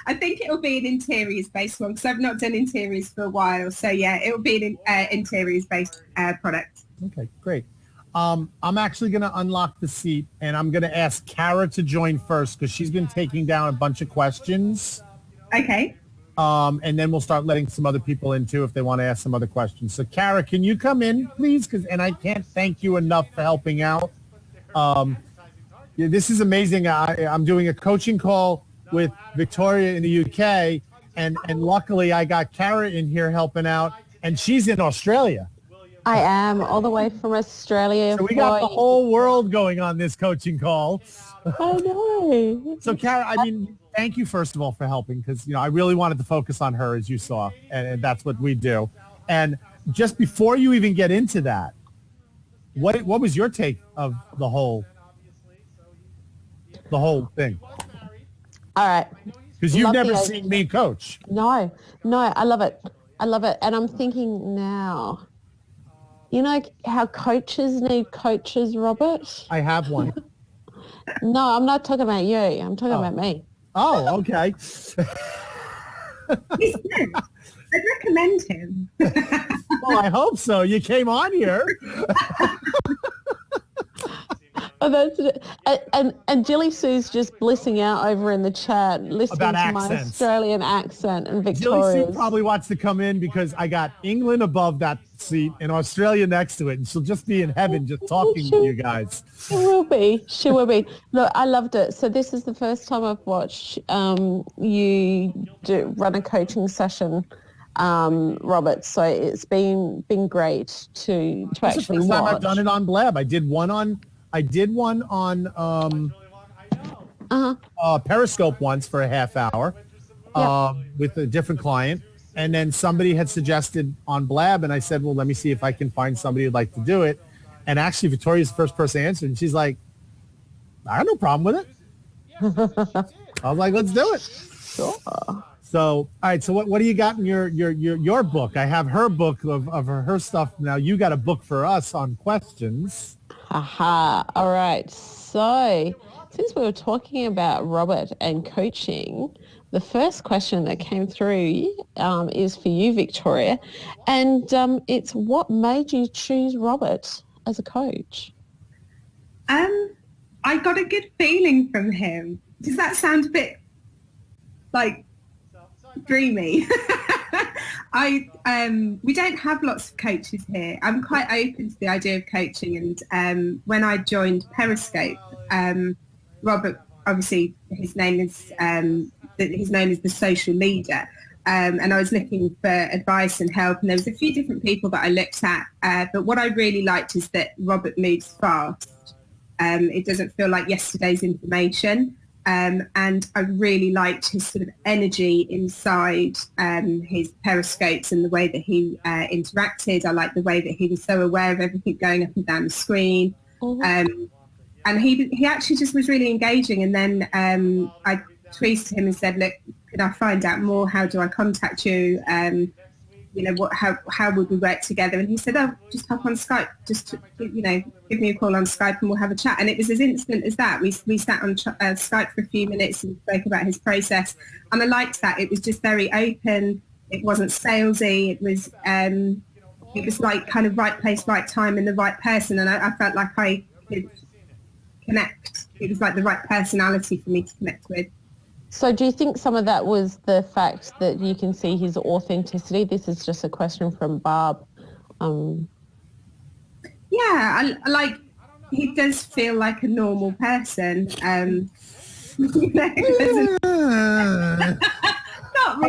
I think it'll be an interiors-based one, because I've not done interiors for a while. So yeah, it will be an interiors-based product. Okay, great. I'm actually going to unlock the seat, and I'm going to ask Kara to join first because she's been taking down a bunch of questions. Okay. And then we'll start letting some other people in too if they want to ask some other questions. So Kara, can you come in, please? And I can't thank you enough for helping out. This is amazing. I'm doing a coaching call with Victoria in the UK, and luckily I got Kara in here helping out, and she's in Australia. I am all the way from Australia. So we got the whole world going on this coaching call. I know. So Kara, thank you first of all for helping, because I really wanted to focus on her, as you saw, and that's what we do. And just before you even get into that, what was your take of the whole thing? All right. Because you've never seen me coach. No, I love it. And I'm thinking now, how coaches need coaches, Robert? I have one. No, I'm not talking about you. I'm talking about me. Oh, okay. I'd recommend him. Well, I hope so. You came on here. Oh, that's it. And Jilly Sue's just blissing out over in the chat, listening About to my accents. Australian accent and Jilly Victoria's. Sue probably wants to come in because I got England above that seat and Australia next to it, and she'll just be in heaven just talking to you guys. She will be. Look, I loved it. So this is the first time I've watched you run a coaching session, Robert. So it's been great to actually First watch. time I've done it on Blab. I did one on Periscope once for a half hour with a different client. And then somebody had suggested on Blab, and I said, well, let me see if I can find somebody who'd like to do it. And actually, Victoria's the first person answered, and she's like, I have no problem with it. I was like, let's do it. Sure. So, all right. So what do you got in your book? I have her book of her stuff. Now you got a book for us on questions. Aha. All right. So since we were talking about Robert and coaching, the first question that came through is for you, Victoria. And it's what made you choose Robert as a coach? I got a good feeling from him. Does that sound a bit like dreamy? We don't have lots of coaches here. I'm quite open to the idea of coaching, and when I joined Periscope, Robert, obviously his name is he's known as the social leader, and I was looking for advice and help, and there was a few different people that I looked at, but what I really liked is that Robert moves fast. It doesn't feel like yesterday's information. And I really liked his sort of energy inside his periscopes and the way that he interacted. I liked the way that he was so aware of everything going up and down the screen. Mm-hmm. And he actually just was really engaging. And then I tweeted him and said, look, could I find out more? How do I contact you? How would we work together? And he said, oh, just hop on Skype, give me a call on Skype and we'll have a chat. And it was as instant as that. We sat on Skype for a few minutes and spoke about his process. And I liked that. It was just very open. It wasn't salesy. It was like kind of right place, right time and the right person. And I felt like I could connect. It was like the right personality for me to connect with. So do you think some of that was the fact that you can see his authenticity? This is just a question from Barb. Yeah, I like, he does feel like a normal person. Not really.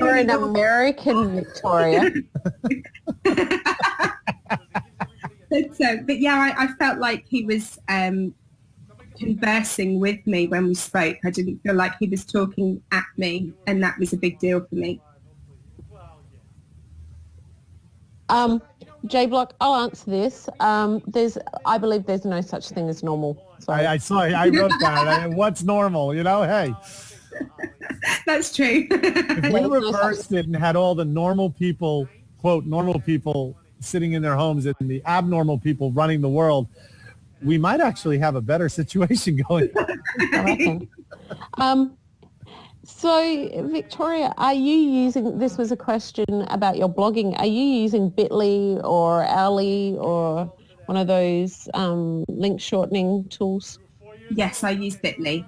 Or an American Victoria. But yeah, I felt like he was conversing with me when we spoke. I didn't feel like he was talking at me, and that was a big deal for me. J Block, I'll answer this. I believe there's no such thing as normal. Sorry. I wrote that. What's normal? Hey. That's true. If we reversed it and had all the normal people, quote, normal people sitting in their homes and the abnormal people running the world, we might actually have a better situation going on. So, Victoria, are you using, this was a question about your blogging, are you using Bitly or Ally or one of those link shortening tools? Yes, I use Bitly.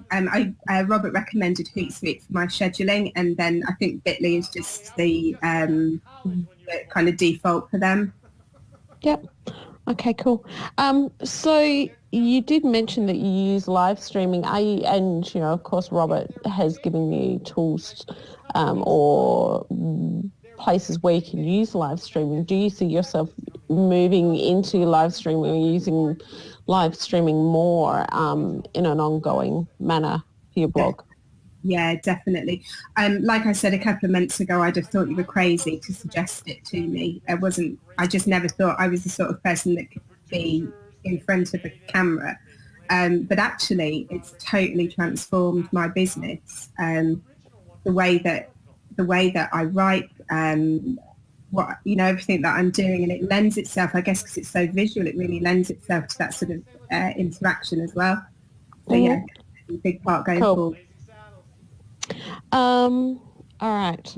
Robert recommended Hootsuite for my scheduling, and then I think Bitly is just the kind of default for them. Yep. Okay, cool. So you did mention that you use live streaming. Of course, Robert has given you tools or places where you can use live streaming. Do you see yourself moving into live streaming or using live streaming more in an ongoing manner for your blog? Yeah, definitely. Like I said a couple of months ago, I'd have thought you were crazy to suggest it to me. I just never thought I was the sort of person that could be in front of a camera. But actually, it's totally transformed my business. The way that I write, everything that I'm doing, and it lends itself, I guess, because it's so visual, it really lends itself to that sort of interaction as well. So yeah, a big part going forward. All right.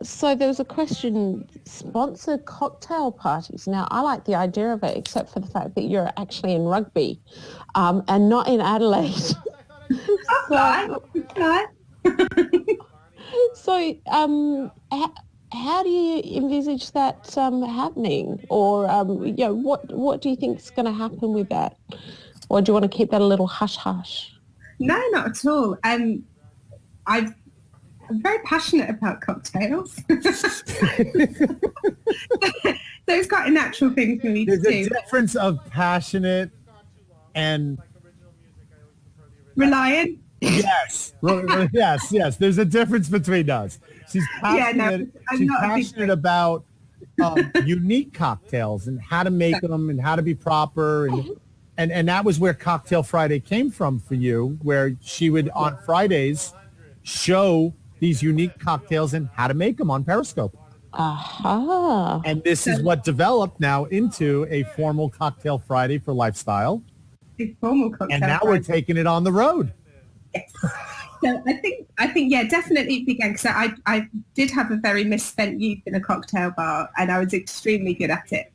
So there was a question, sponsored cocktail parties. Now, I like the idea of it, except for the fact that you're actually in Rugby and not in Adelaide. So how do you envisage that happening? Or, what do you think is going to happen with that? Or do you want to keep that a little hush-hush? No, not at all. I'm very passionate about cocktails. So it's quite a natural thing for me to do. There's a difference of passionate and... reliant? Yes. Yes. There's a difference between us. She's passionate, she's passionate about unique cocktails and how to make them and how to be proper. And that was where Cocktail Friday came from for you, where she would, on Fridays, show these unique cocktails and how to make them on Periscope. Aha. And this is what developed now into a formal cocktail Friday for lifestyle. A formal cocktail And now Friday. we're taking it on the road. Yes. So I think, yeah, definitely began because I did have a very misspent youth in a cocktail bar, and I was extremely good at it.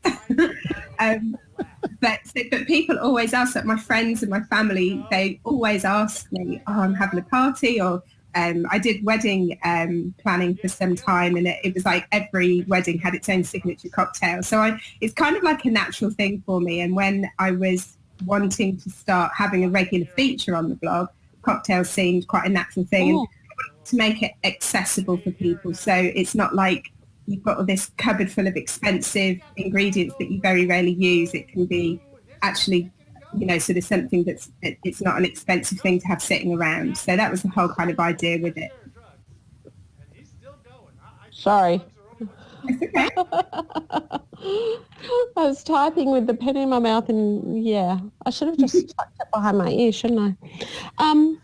But people always ask, like my friends and my family, they always ask me, "Oh, I'm having a party," or I did wedding planning for some time, and it was like every wedding had its own signature cocktail. So it's kind of like a natural thing for me. And when I was wanting to start having a regular feature on the blog, cocktails seemed quite a natural thing, and to make it accessible for people. So it's not like you've got all this cupboard full of expensive ingredients that you very rarely use. It can be actually, sort of something it's not an expensive thing to have sitting around. So that was the whole kind of idea with it. Sorry. It's okay. I was typing with the pen in my mouth, and yeah, I should have just tucked it behind my ear, shouldn't I?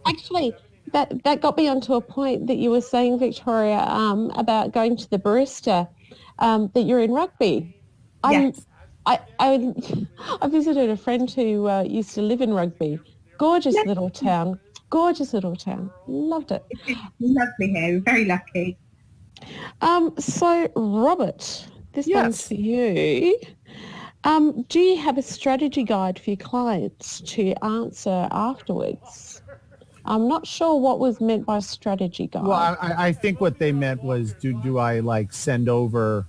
Actually, that got me onto a point that you were saying, Victoria, about going to the barista, that you're in Rugby. Yes. I visited a friend who used to live in Rugby. Gorgeous little town. Loved it. It's lovely here. We're very lucky. So, Robert, this one's for you. Do you have a strategy guide for your clients to answer afterwards? I'm not sure what was meant by strategy guide. Well, I think what they meant was, do I like send over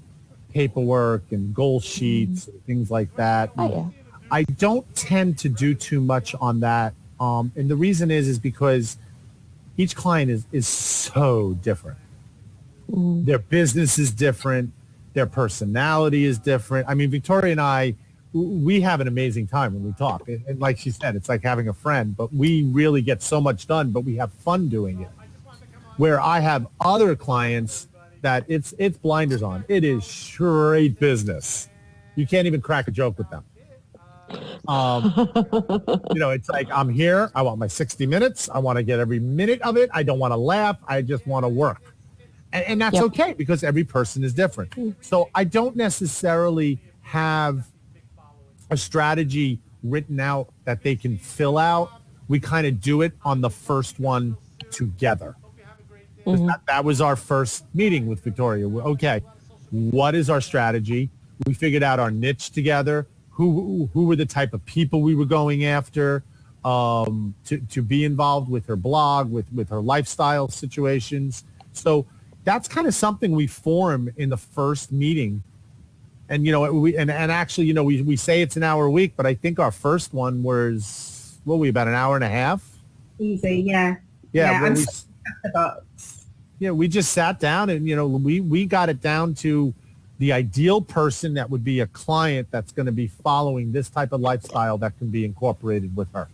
paperwork and goal sheets and things like that? Oh, yeah. I don't tend to do too much on that. And the reason is because each client is so different. Their business is different. Their personality is different. I mean, Victoria and I, we have an amazing time when we talk. And like she said, it's like having a friend, but we really get so much done, but we have fun doing it. Where I have other clients that it's blinders on. It is straight business. You can't even crack a joke with them. It's like, I'm here. I want my 60 minutes. I want to get every minute of it. I don't want to laugh. I just want to work. And that's okay because every person is different. So I don't necessarily have a strategy written out that they can fill out. We kind of do it on the first one together. That was our first meeting with Victoria. Okay, what is our strategy? We figured out our niche together. Who were the type of people we were going after to be involved with her blog, with her lifestyle situations. So that's kind of something we form in the first meeting. And, actually, we say it's an hour a week, but I think our first one was, about an hour and a half? Easy, yeah. Yeah. Yeah, we just sat down and, we got it down to the ideal person that would be a client that's going to be following this type of lifestyle that can be incorporated with her.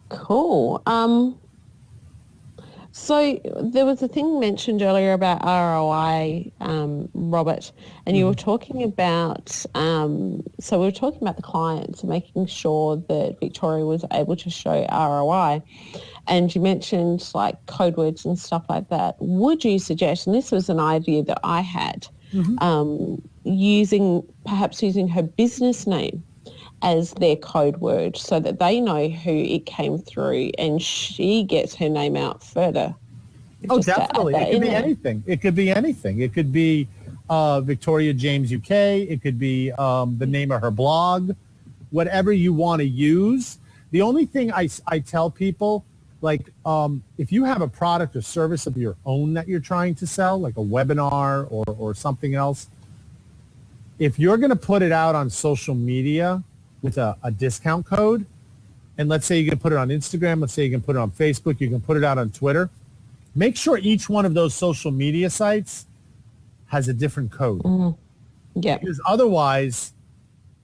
Cool. So there was a thing mentioned earlier about ROI, Robert, and you were talking about, so we were talking about the clients and making sure that Victoria was able to show ROI. And you mentioned like code words and stuff like that. Would you suggest, and this was an idea that I had, using her business name as their code word so that they know who it came through and she gets her name out further. Oh, definitely. It could be anything. It could be anything. It could be Victoria James UK. It could be the name of her blog, whatever you want to use. The only thing I tell people, like if you have a product or service of your own that you're trying to sell, like a webinar or something else, if you're going to put it out on social media with a discount code, and let's say you can put it on Instagram, let's say you can put it on Facebook, you can put it out on Twitter, make sure each one of those social media sites has a different code. Yeah. Because otherwise,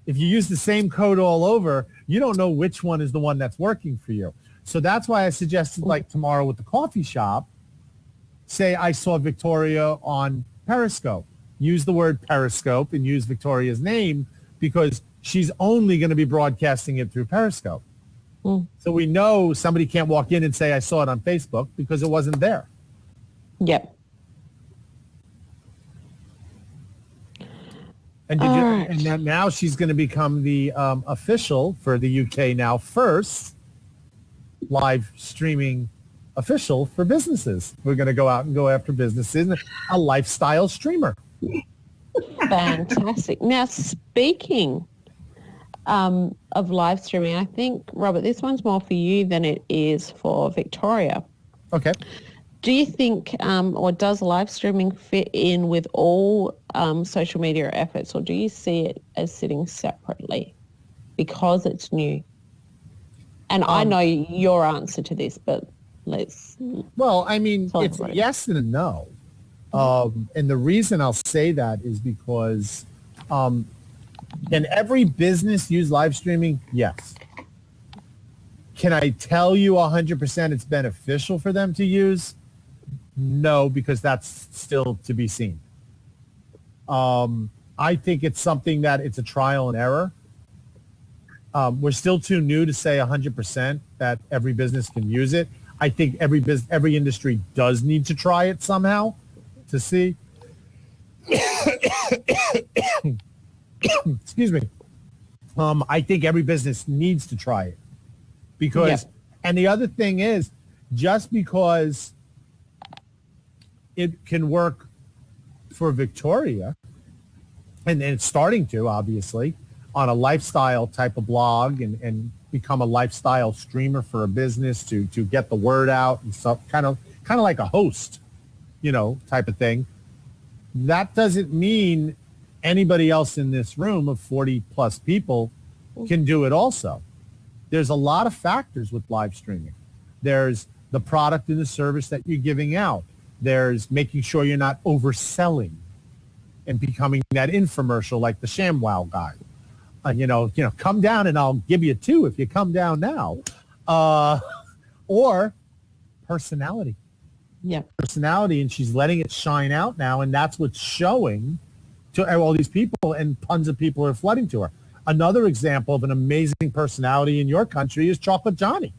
if you use the same code all over, you don't know which one is the one that's working for you. So that's why I suggested, like tomorrow with the coffee shop, say I saw Victoria on Periscope. Use the word Periscope and use Victoria's name because she's only going to be broadcasting it through Periscope. So we know somebody can't walk in and say, I saw it on Facebook because it wasn't there. Yep. And and then now she's going to become the official for the UK now, first live streaming official for businesses. We're going to go out and go after businesses, a lifestyle streamer. Fantastic. Now, speaking of live streaming, I think, Robert, this one's more for you than it is for Victoria. Okay. Do you think, or does live streaming fit in with all social media efforts, or do you see it as sitting separately because it's new? And I know your answer to this, but let's... Well, I mean, it's a yes and a no. And the reason I'll say that is because can every business use live streaming? Yes. Can I tell you 100% it's beneficial for them to use? No, because that's still to be seen. I think it's something that it's a trial and error. We're still too new to say 100% that every business can use it. I think every industry does need to try it somehow to see. Excuse me. I think every business needs to try it because, and the other thing is, just because it can work for Victoria, and it's starting to, obviously, on a lifestyle type of blog and become a lifestyle streamer for a business to get the word out and stuff, kind of like a host, type of thing. That doesn't mean anybody else in this room of 40 plus people can do it also. There's a lot of factors with live streaming. There's the product and the service that you're giving out. There's making sure you're not overselling and becoming that infomercial like the ShamWow guy. Come down and I'll give you 2 if you come down now. Or personality. Yeah. Personality, and she's letting it shine out now, and that's what's showing to all these people, and tons of people are flooding to her. Another example of an amazing personality in your country is Chocolate Johnny.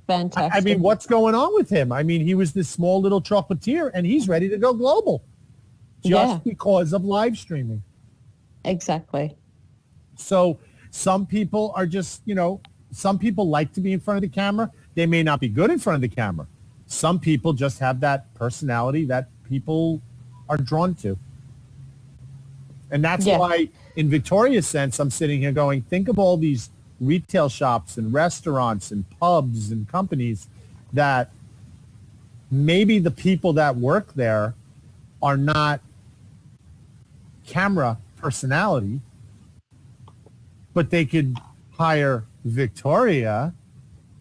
Fantastic. I mean, what's going on with him? I mean, he was this small little chocolatier, and he's ready to go global just because of live streaming. Exactly. So some people are just, some people like to be in front of the camera. They may not be good in front of the camera. Some people just have that personality that people are drawn to. And that's why, in Victoria's sense, I'm sitting here going, think of all these retail shops and restaurants and pubs and companies that maybe the people that work there are not camera personality, but they could hire Victoria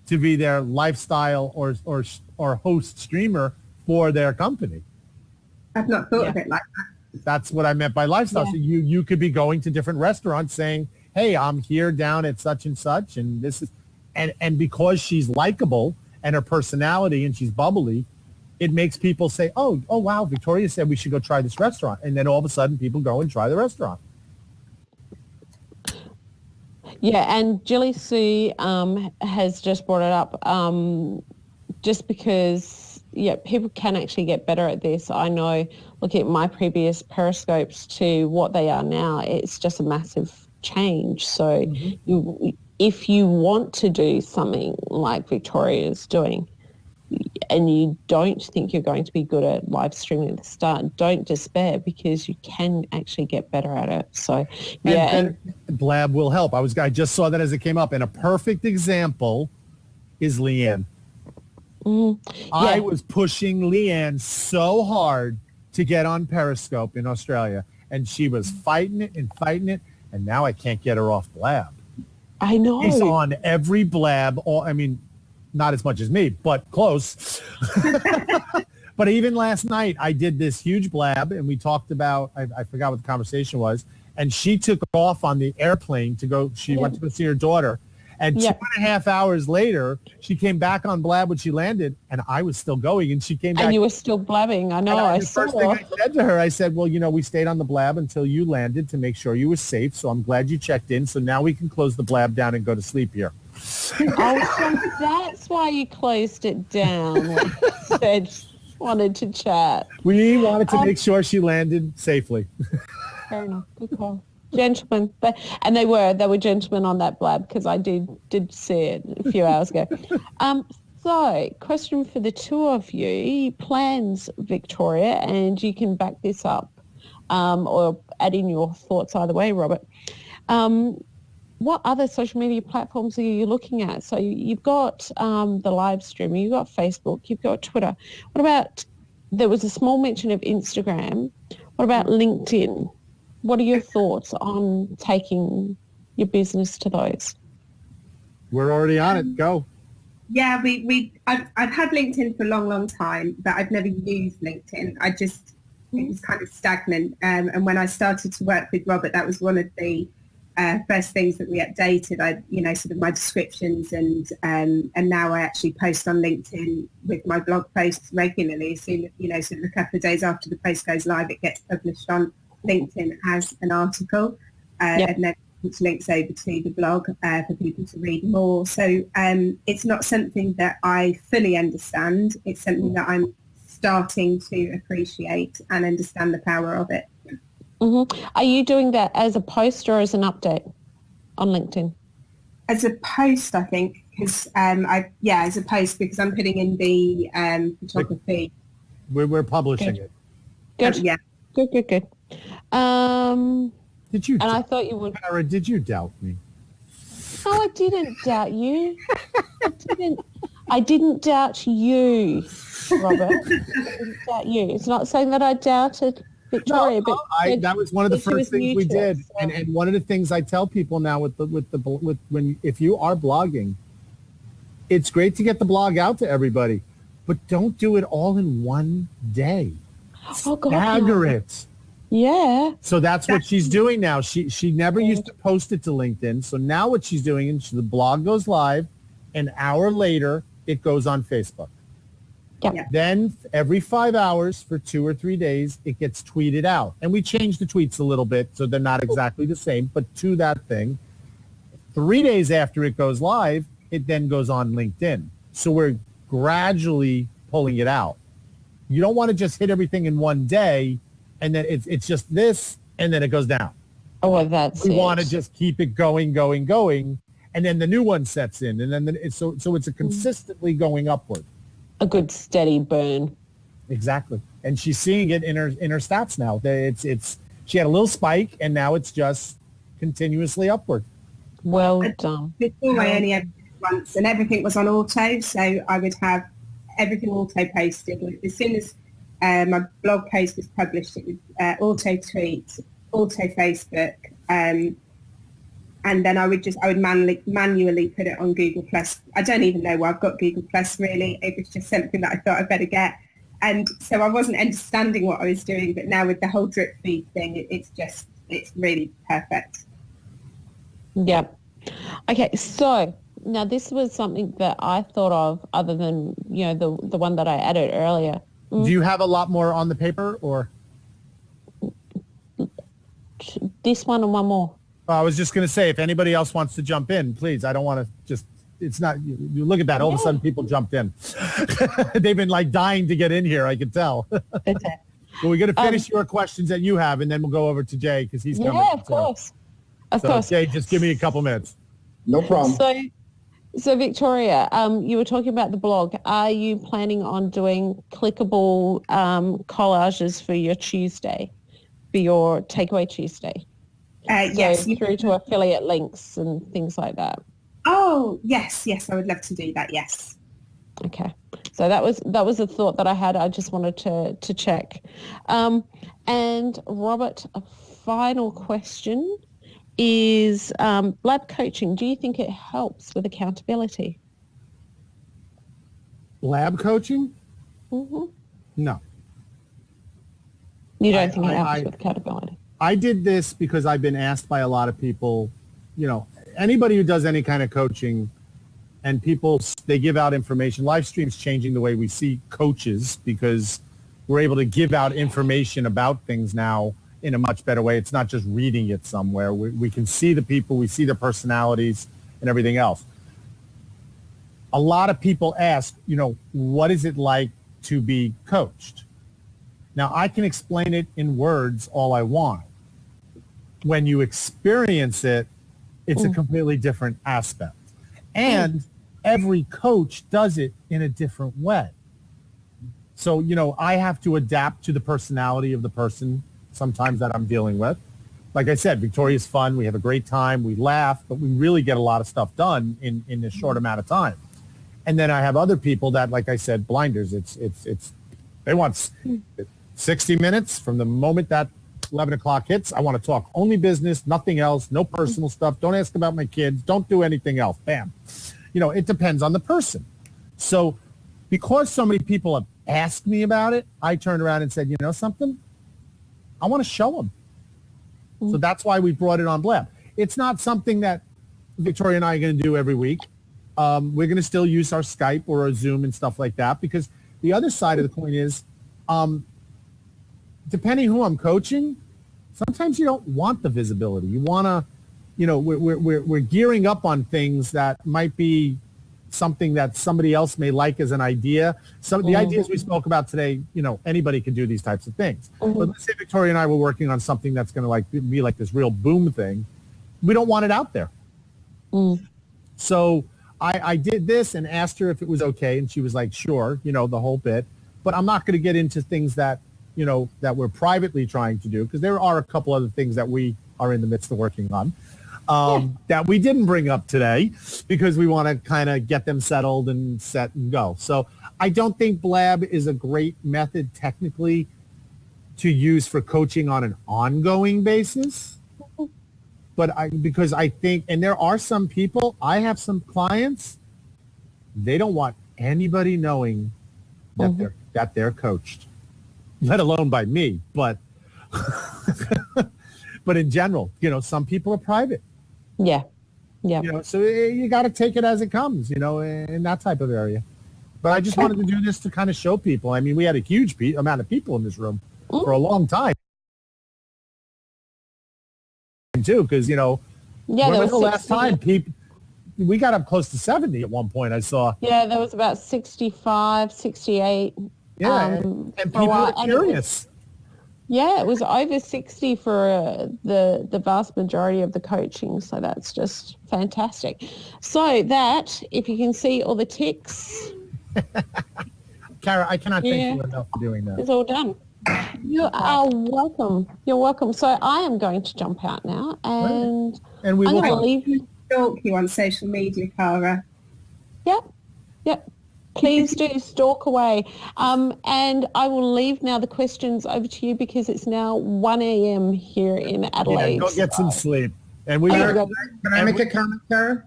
to be their lifestyle or host streamer for their company. I've not thought of it like that. That's what I meant by lifestyle. So you could be going to different restaurants saying, hey, I'm here down at such and such, and this is, and because she's likable and her personality and she's bubbly, it makes people say, oh wow, Victoria said we should go try this restaurant. And then all of a sudden people go and try the restaurant. Yeah, and Jilly Sue has just brought it up just because, people can actually get better at this. I know, look at my previous Periscopes to what they are now, it's just a massive change. So if you want to do something like Victoria's doing and you don't think you're going to be good at live streaming at the start, don't despair, because you can actually get better at it. So and Blab will help. I just saw that as it came up, and a perfect example is Leanne. I was pushing Leanne so hard to get on Periscope in Australia, and she was fighting it, and now I can't get her off Blab. I know. She's on every Blab. Not as much as me, but close. But even last night, I did this huge Blab, and we talked about, I forgot what the conversation was, and she took off on the airplane to go, she went to go see her daughter, and 2.5 hours later, she came back on Blab when she landed, and I was still going, and she came back. And you were still blabbing. I know. The first thing I said to her, I said, well, we stayed on the Blab until you landed to make sure you were safe, so I'm glad you checked in, so now we can close the Blab down and go to sleep here. Oh, so that's why you closed it down. Like you said, wanted to chat. We wanted to make sure she landed safely. Fair enough. Good call. Gentlemen, and they were gentlemen on that blab because I did see it a few hours ago. So, question for the two of you: plans, Victoria, and you can back this up or add in your thoughts either way, Robert. What other social media platforms are you looking at? So you've got the live streaming, you've got Facebook, you've got Twitter. What about, there was a small mention of Instagram. What about LinkedIn? What are your thoughts on taking your business to those? We're already on it. Go. Yeah, I've had LinkedIn for a long, long time, but I've never used LinkedIn. It was kind of stagnant. And when I started to work with Robert, that was one of the first things that we updated. Sort of my descriptions, and now I actually post on LinkedIn with my blog posts regularly. So, sort of a couple of days after the post goes live, it gets published on LinkedIn as an article, and then which links over to the blog for people to read more. So it's not something that I fully understand. It's something that I'm starting to appreciate and understand the power of it. Mm-hmm. Are you doing that as a post or as an update on LinkedIn? As a post, I think, because as a post, because I'm putting in the photography. We're publishing it. Good. Yeah. Good. Did you? And I thought you would. Kara, did you doubt me? No, I didn't doubt you. I didn't doubt you, Robert. I didn't doubt you. It's not saying that I doubted Victoria, but that was one of the first things we did. So. And one of the things I tell people now if you are blogging, it's great to get the blog out to everybody, but don't do it all in one day. Oh, God, Stagger it. Yeah. So that's what she's doing now. She never used to post it to LinkedIn. So now what she's doing is the blog goes live. An hour later, it goes on Facebook. Yep. Then every 5 hours for 2 or 3 days, it gets tweeted out. And we change the tweets a little bit so they're not exactly the same. But to that thing, 3 days after it goes live, it then goes on LinkedIn. So we're gradually pulling it out. You don't want to just hit everything in one day and then it's just this and then it goes down. Oh, well, that's We want to just keep it going. And then the new one sets in. And then it's a consistently going upward. A good steady burn. Exactly. And she's seeing it in her stats now. She had a little spike and now it's just continuously upward. Well done. Before I only had once and everything was on auto, so I would have everything auto posted. As soon as my blog post was published, it would auto tweet, auto Facebook, and then I would manually put it on Google Plus. I don't even know why I've got Google Plus really. It was just something that I thought I'd better get. And so I wasn't understanding what I was doing, but now with the whole drip feed thing, it's really perfect. Yeah. Okay, so now this was something that I thought of other than, the one that I added earlier. Do you have a lot more on the paper or? This one and one more. I was just going to say, if anybody else wants to jump in, please. I don't want to it's not, you look at that, all of a sudden people jumped in. They've been like dying to get in here, I can tell. Okay. Well, we're going to finish your questions that you have, and then we'll go over to Jay because he's coming. Yeah, of course. Of course. Jay, just give me a couple minutes. No problem. So Victoria, you were talking about the blog. Are you planning on doing clickable collages for your Tuesday, for your Takeaway Tuesday? Yes. Through to affiliate links and things like that. Oh, yes, I would love to do that, yes. Okay. So that was a thought that I had. I just wanted to check. And Robert, a final question is lab coaching. Do you think it helps with accountability? Lab coaching? Mm-hmm. No. You don't think it helps with accountability? I did this because I've been asked by a lot of people, anybody who does any kind of coaching and people, they give out information. Live stream's changing the way we see coaches because we're able to give out information about things now in a much better way. It's not just reading it somewhere. We can see the people, we see their personalities and everything else. a lot of people ask, what is it like to be coached? Now, I can explain it in words all I want. When you experience it, it's a completely different aspect. And every coach does it in a different way. So, I have to adapt to the personality of the person sometimes that I'm dealing with. Like I said, Victoria's fun. We have a great time. We laugh, but we really get a lot of stuff done in a short amount of time. And then I have other people that, like I said, blinders. They want 60 minutes from the moment that 11 o'clock hits. I want to talk only business, nothing else, no personal stuff. Don't ask about my kids. Don't do anything else. Bam. It depends on the person. So because so many people have asked me about it, I turned around and said, you know something? I want to show them. So that's why we brought it on Blab. It's not something that Victoria and I are going to do every week. We're going to still use our Skype or our Zoom and stuff like that, because the other side of the coin is, depending who I'm coaching, sometimes you don't want the visibility. You want to, we're gearing up on things that might be something that somebody else may like as an idea. Some of the ideas we spoke about today, anybody can do these types of things. But let's say Victoria and I were working on something that's going to be like this real boom thing. We don't want it out there. So I did this and asked her if it was okay, and she was like, sure, the whole bit. But I'm not going to get into things that, that we're privately trying to do, because there are a couple other things that we are in the midst of working on. That we didn't bring up today because we want to kind of get them settled and set and go. So I don't think Blab is a great method technically to use for coaching on an ongoing basis. But because I think, and there are some people, I have some clients, they don't want anybody knowing that they're coached, let alone by me. But but in general, some people are private. Yeah. So you got to take it as it comes, in that type of area. But I just wanted to do this to kind of show people. I mean, we had a huge amount of people in this room for a long time, too, because, when was the last time we got up close to 70 at one point, I saw. Yeah, there was about 65, 68. Yeah, and people are curious. Yeah, it was over 60 for the vast majority of the coaching. So that's just fantastic. So that, if you can see all the ticks. Kara, I cannot thank you enough for doing that. It's all done. You are welcome. You're welcome. So I am going to jump out now, and we I'm will going to leave you. Stalk you on social media, Cara. Yep. Please do stalk away. And I will leave now the questions over to you, because it's now 1 a.m. here in Adelaide. Yeah, go get some sleep. And Can I make a comment, Cara?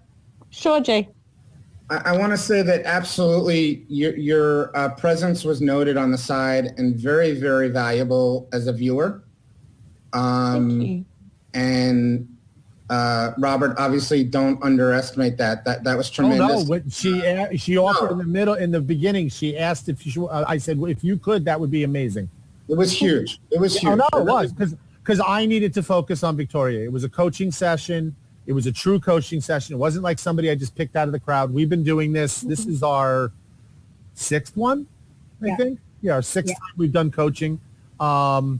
Sure, Jay. I want to say that absolutely your presence was noted on the side and very, very valuable as a viewer. Thank you. And Robert, obviously, don't underestimate that. That was tremendous. Oh no! She offered in the beginning. She asked if I said, well, if you could, that would be amazing. It was huge. It was huge. Oh no, it was because I needed to focus on Victoria. It was a coaching session. It was a true coaching session. It wasn't like somebody I just picked out of the crowd. We've been doing this. This is our 6th one, I think. Yeah, our 6th time we've done coaching. I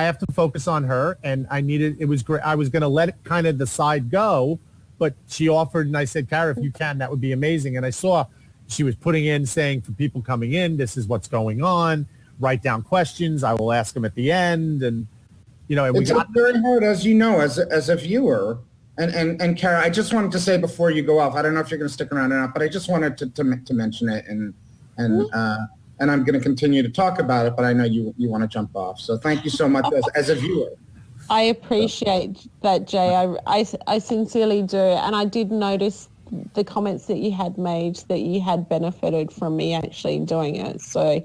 have to focus on her, and it was great. I was going to let it kind of the side go, but she offered, and I said, Cara, if you can, that would be amazing. And I saw she was putting in, saying for people coming in, this is what's going on. Write down questions. I will ask them at the end. And, and it's very hard, as you know, as a viewer. And Cara, I just wanted to say before you go off, I don't know if you're going to stick around or not, but I just wanted to mention it, and I'm going to continue to talk about it, but I know you want to jump off. So thank you so much as a viewer. I appreciate that, Jay. I sincerely do. And I did notice the comments that you had made, that you had benefited from me actually doing it. So,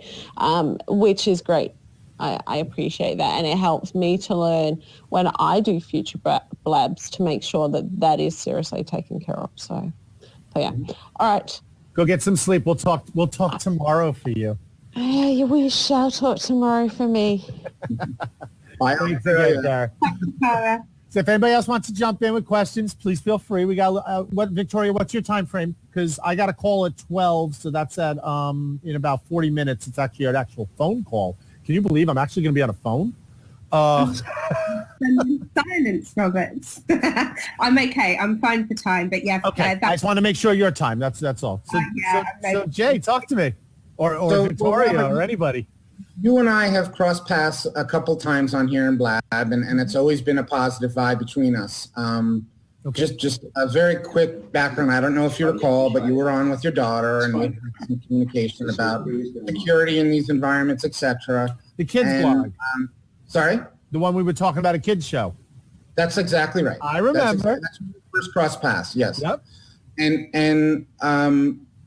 which is great. I appreciate that. And it helps me to learn when I do future blabs to make sure that is seriously taken care of. So yeah. All right. Go get some sleep. We'll talk tomorrow for you. Yeah, we shall talk tomorrow for me. Bye. Thanks again, Cara. Thank you, Cara. So if anybody else wants to jump in with questions, please feel free. We got Victoria, what's your time frame? Because I got a call at 12, so that's at in about 40 minutes. It's actually an actual phone call. Can you believe I'm actually going to be on a phone? Silence, Roberts. I'm okay. I'm fine for time, but yeah. Okay. I just want to make sure your time. That's all. So Jay, talk to me, or Victoria, or anybody. You and I have crossed paths a couple times on here in Blab, and it's always been a positive vibe between us. Just a very quick background. I don't know if you recall, but you were on with your daughter, and we had some communication about security in these environments, etc. The kids blog. Sorry? The one we were talking about, a kids show. That's exactly right. I remember. That's when we first crossed paths, yes. Yep. And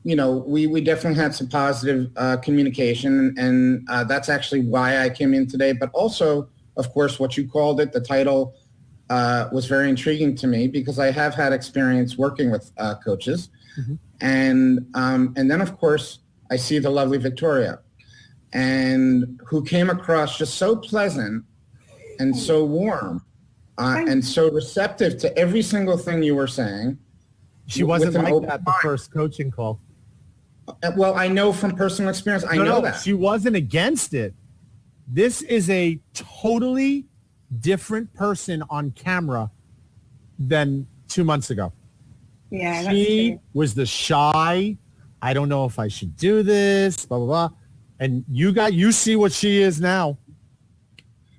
we definitely had some positive communication, and that's actually why I came in today. But also, of course, what you called it, the title, was very intriguing to me because I have had experience working with coaches. Mm-hmm. And then, of course, I see the lovely Victoria, and who came across just so pleasant and so warm and so receptive to every single thing you were saying. She wasn't like that the first coaching call. Well, I know from personal experience. I know that. She wasn't against it. This is a totally different person on camera than 2 months ago. Yeah, she was the shy, I don't know if I should do this, blah, blah, blah. And you see what she is now.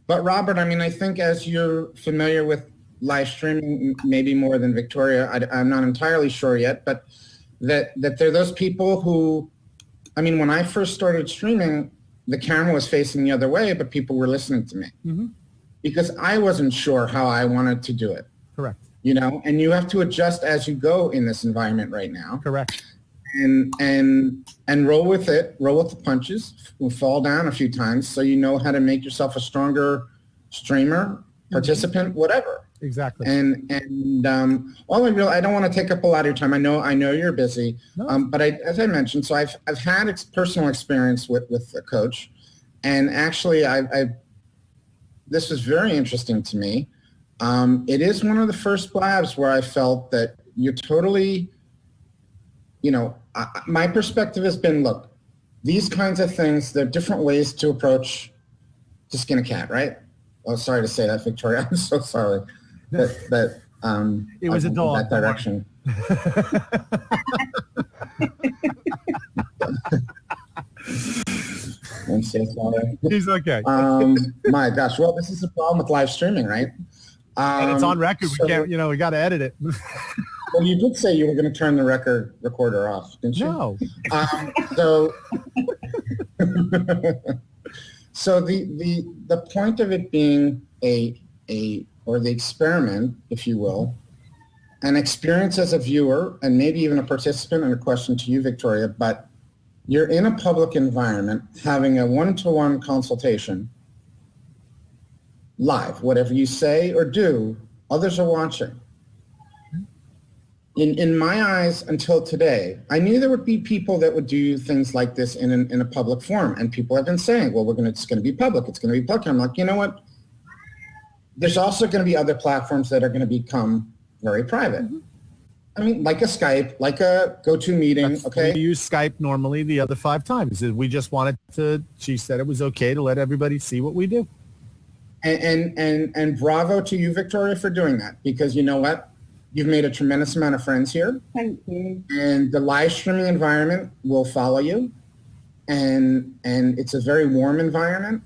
But Robert, I mean, I think as you're familiar with live streaming, maybe more than Victoria, I'm not entirely sure yet, but that there are those people who, I mean, when I first started streaming, the camera was facing the other way, but people were listening to me. Mm-hmm. Because I wasn't sure how I wanted to do it. Correct. And you have to adjust as you go in this environment right now. Correct. And roll with it, roll with the punches, fall down a few times so you know how to make yourself a stronger streamer, participant, whatever. Exactly. And I don't want to take up a lot of your time. I know you're busy, but as I mentioned, so I've had personal experience with a coach, and actually this was very interesting to me. It is one of the first blabs where I felt that you're totally, my perspective has been, look, these kinds of things, there are different ways to approach to skin a cat, right? Oh, sorry to say that, Victoria. I'm so sorry. But it was a dog. That direction. I'm so sorry. He's okay. My gosh. Well, this is the problem with live streaming, right? And it's on record. We can't, we got to edit it. Well, you did say you were going to turn the recorder off, didn't you? No. So the point of it being or the experiment, if you will, an experience as a viewer and maybe even a participant, and a question to you, Victoria, but you're in a public environment having a one-to-one consultation live. Whatever you say or do, others are watching. In my eyes, until today, I knew there would be people that would do things like this in a public forum, and people have been saying, well, it's going to be public. It's going to be public. I'm like, you know what? There's also going to be other platforms that are going to become very private. Mm-hmm. I mean, like a Skype, like a GoToMeeting, okay? We use Skype normally the other 5 times. We just wanted she said it was okay to let everybody see what we do. And bravo to you, Victoria, for doing that, because you know what? You've made a tremendous amount of friends here. Thank you. And the live streaming environment will follow you. And it's a very warm environment.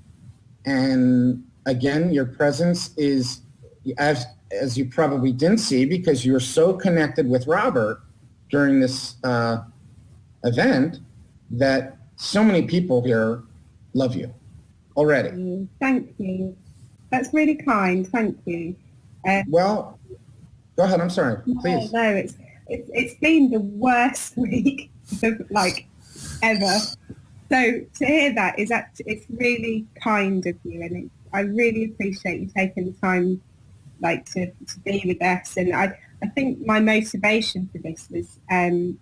And again, your presence is, as you probably didn't see, because you were so connected with Robert during this event, that so many people here love you already. Thank you. That's really kind. Thank you. Well, go ahead. I'm sorry. Please. No, it's been the worst week of, ever. So to hear that it's really kind of you, and I really appreciate you taking the time, to be with us. And I think my motivation for this was in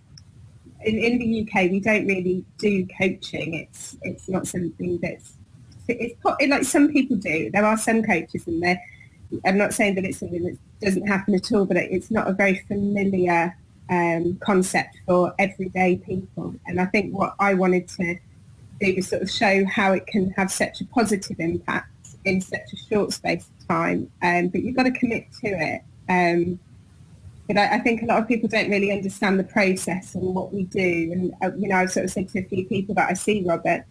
the UK we don't really do coaching. It's not something it's some people do. There are some coaches, and I'm not saying that it's something that doesn't happen at all, but it's not a very familiar concept for everyday people. And I think what I wanted to do was sort of show how it can have such a positive impact in such a short space of time. But you've got to commit to it. But I think a lot of people don't really understand the process and what we do. And, I've sort of said to a few people that I see, Robert,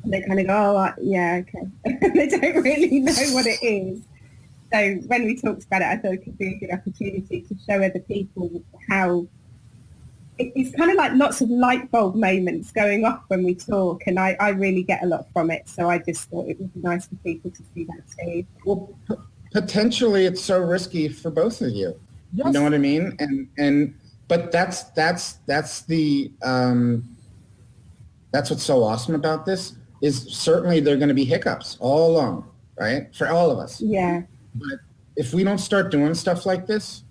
and they kind of go, oh, yeah, okay. They don't really know what it is. So when we talked about it, I thought it could be a good opportunity to show other people how it's kind of like lots of light bulb moments going off when we talk, and I really get a lot from it. So I just thought it would be nice for people to see that too. Well, potentially it's so risky for both of you. Yes. You know what I mean? But that's the that's what's so awesome about this is certainly there are going to be hiccups all along, right? For all of us. Yeah. But if we don't start doing stuff like this,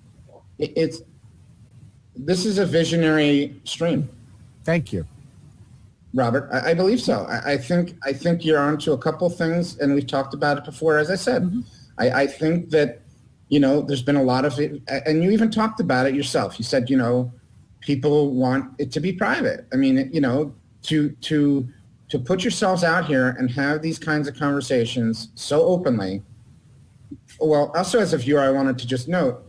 this is a visionary stream. Thank you, Robert. I believe so. I think you're onto a couple things, and we've talked about it before. As I said, I think that there's been a lot of it, and you even talked about it yourself. You said people want it to be private. I mean, to put yourselves out here and have these kinds of conversations so openly. Well, also as a viewer, I wanted to just note.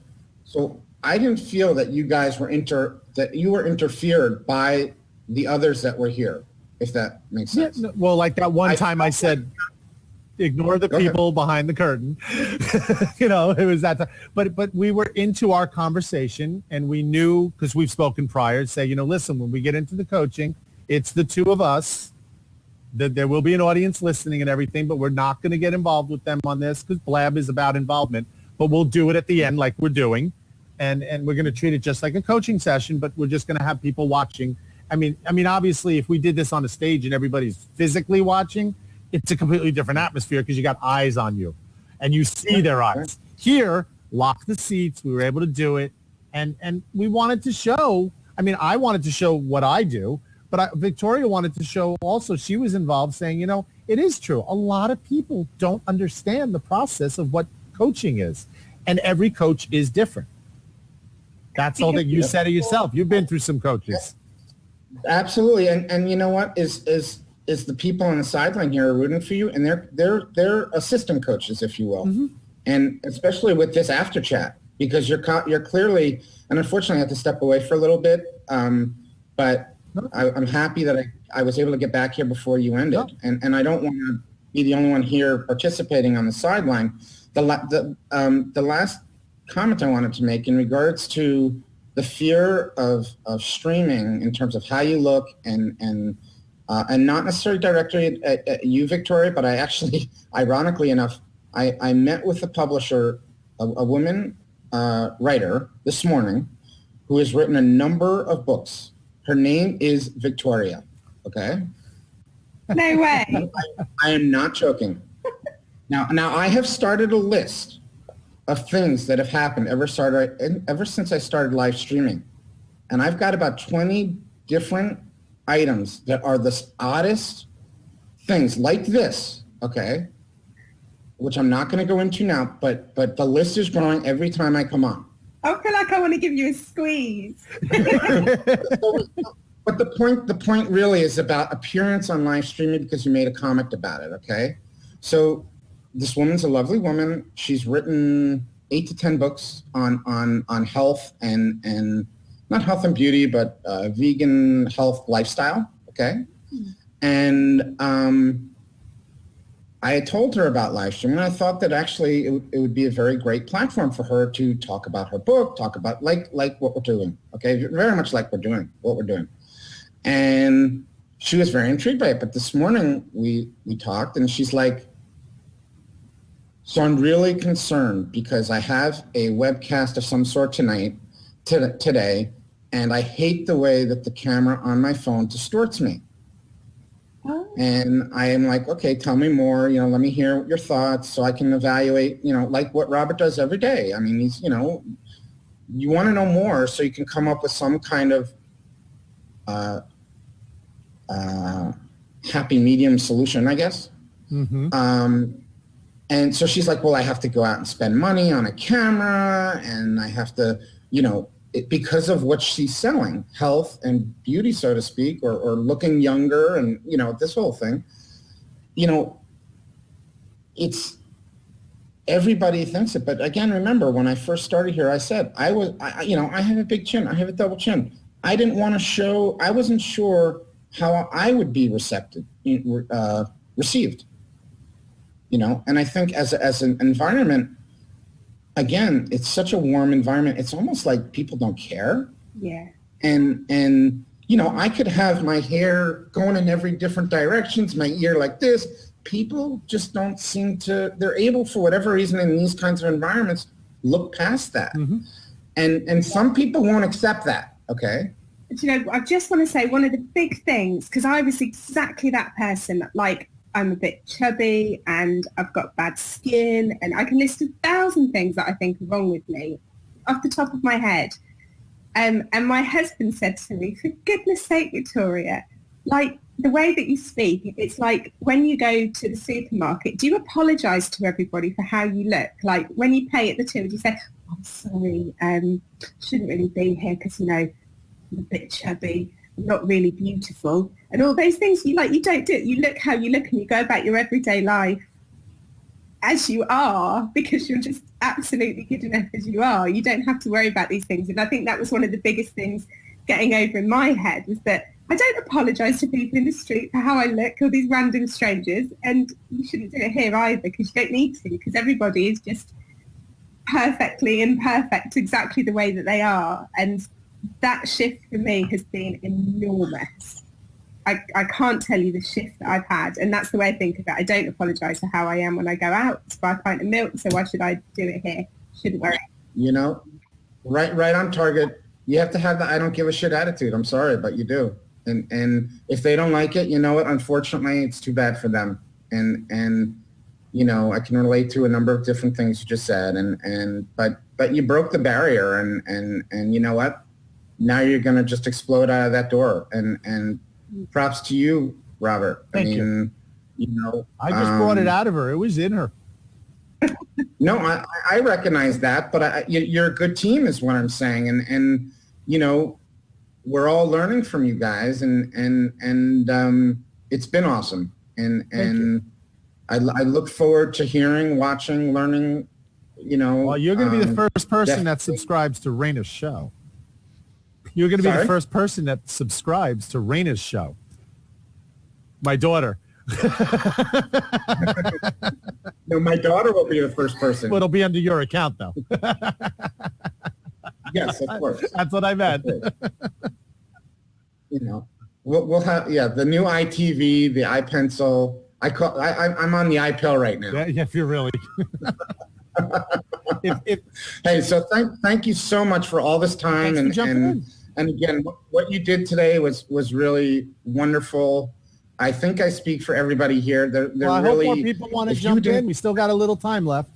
So I didn't feel that you guys were interfered by the others that were here, if that makes sense. Yeah, well, like that one time I said, ignore the people behind the curtain. It was that time. But we were into our conversation, and we knew, because we've spoken prior, say, listen, when we get into the coaching, it's the two of us. That there will be an audience listening and everything, but we're not going to get involved with them on this because Blab is about involvement. But we'll do it at the end like we're doing. And we're going to treat it just like a coaching session, but we're just going to have people watching. I mean, obviously, if we did this on a stage and everybody's physically watching, it's a completely different atmosphere because you got eyes on you and you see their eyes. Here, lock the seats. We were able to do it. And we wanted to show, I wanted to show what I do, but Victoria wanted to show also, she was involved saying, it is true. A lot of people don't understand the process of what coaching is. And every coach is different. That's all that you said of yourself. You've been through some coaches. Absolutely. And you know what is the people on the sideline here are rooting for you, and they're assistant coaches, if you will. Mm-hmm. And especially with this after chat, because you're clearly, and unfortunately I have to step away for a little bit. But I'm happy that I was able to get back here before you ended. Yeah. And I don't want to be the only one here participating on the sideline. The last comment I wanted to make in regards to the fear of streaming in terms of how you look and not necessarily directly at you, Victoria, but I actually, ironically enough, I met with a publisher, a woman writer this morning who has written a number of books. Her name is Victoria, okay? No way. I am not joking. Now I have started a list of things that have happened ever since I started live streaming. And I've got about 20 different items that are the oddest things like this, okay? Which I'm not going to go into now, but the list is growing every time I come on. I feel like I want to give you a squeeze. But the point really is about appearance on live streaming because you made a comment about it, okay? So this woman's a lovely woman. She's written 8 to 10 books on health and not health and beauty, but vegan health lifestyle, okay? And I had told her about live streaming, and I thought that actually it would be a very great platform for her to talk about her book, talk about like what we're doing, okay? Very much like what we're doing. And she was very intrigued by it. But this morning we talked, and she's like, so I'm really concerned because I have a webcast of some sort today, and I hate the way that the camera on my phone distorts me. Oh. And I am like, okay, tell me more, let me hear your thoughts so I can evaluate, like what Robert does every day. I mean, he's, you want to know more so you can come up with some kind of happy medium solution, I guess. Mm-hmm. And so she's like, well, I have to go out and spend money on a camera, and I have to, because of what she's selling, health and beauty, so to speak, or looking younger, and, this whole thing, it's, everybody thinks it. But again, remember, when I first started here, I said, I have a big chin. I have a double chin. I didn't want to show, I wasn't sure how I would be received. And I think as an environment, again, it's such a warm environment. It's almost like people don't care. Yeah. And I could have my hair going in every different directions, my ear like this. People just don't seem to, they're able, for whatever reason, in these kinds of environments, look past that. Mm-hmm. And some people won't accept that, okay? I just want to say one of the big things, because I was exactly that person, like, I'm a bit chubby and I've got bad skin, and I can list 1,000 things that I think are wrong with me off the top of my head. And my husband said to me, for goodness sake, Victoria, like, the way that you speak, it's like when you go to the supermarket, do you apologise to everybody for how you look? Like when you pay at the till, do you say, I'm sorry, shouldn't really be here because, I'm a bit chubby, I'm not really beautiful, and all those things. You don't do it. You look how you look, and you go about your everyday life as you are, because you're just absolutely good enough as you are. You don't have to worry about these things. And I think that was one of the biggest things getting over in my head, was that I don't apologise to people in the street for how I look, or these random strangers, and you shouldn't do it here either, because you don't need to, because everybody is just perfectly imperfect exactly the way that they are. And that shift for me has been enormous. I can't tell you the shift that I've had, and that's the way I think of it. I don't apologise for how I am when I go out to buy a pint of milk, so why should I do it here? Shouldn't worry. Right on target. You have to have the I don't give a shit attitude. I'm sorry, but you do. And if they don't like it, unfortunately, it's too bad for them. And I can relate to a number of different things you just said. But you broke the barrier, and you know what? Now you're going to just explode out of that door. And props to you, Robert. Thank you. I just brought it out of her. It was in her. No, I recognize that, but you're a good team is what I'm saying. And we're all learning from you guys, and it's been awesome. And I look forward to hearing, watching, learning, Well, you're going to be the first person that subscribes to Raina's show. You're going to be the first person that subscribes to Raina's show. My daughter. No, my daughter will be the first person. Well, it'll be under your account, though. Yes, of course. That's what I meant. We'll have the new iTV, the iPencil. I'm on the iPill right now. Yeah, if you're really. Hey, so thank you so much for all this time, and again, what you did today was really wonderful. I think I speak for everybody here. I hope more people want to jump in. We still got a little time left.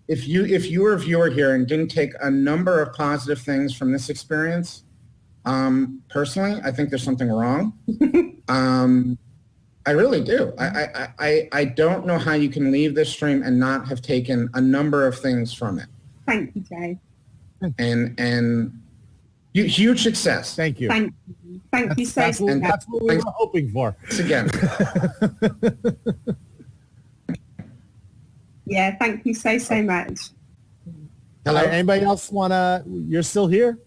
If you were a viewer here and didn't take a number of positive things from this experience, personally, I think there's something wrong. I really do. I don't know how you can leave this stream and not have taken a number of things from it. Thank you, Jay. And huge success. Thank you. Thank you so much. That's what we were hoping for. Thanks again. Yeah, thank you so much. Hello. Anybody else you're still here?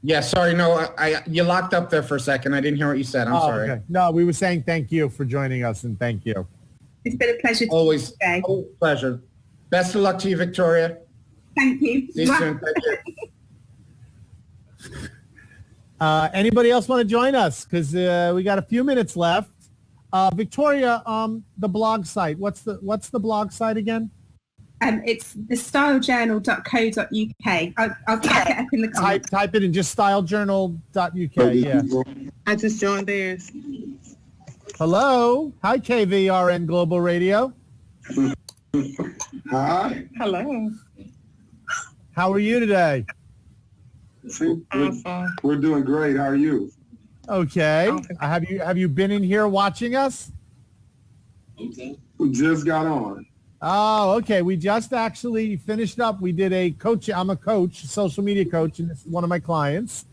Yeah, sorry. No, you locked up there for a second. I didn't hear what you said. I'm sorry. Okay. No, we were saying thank you for joining us, and thank you. It's been a pleasure. Always today. a pleasure. Best of luck to you, Victoria. Thank you. See you soon. Thank you. Anybody else want to join us? Because we got a few minutes left. Victoria, the blog site. What's the blog site again? It's thestylejournal.co.uk. I'll type it up in the comments. Type it in just stylejournal.uk. Yeah. I just joined theirs. Hello. Hi, KVRN Global Radio. Hi. Hello. How are you today? We're doing great. How are you? Okay. Have you been in here watching us? We just got on. Oh, okay. We just actually finished up. We did a coach. I'm a coach, social media coach, and this is one of my clients.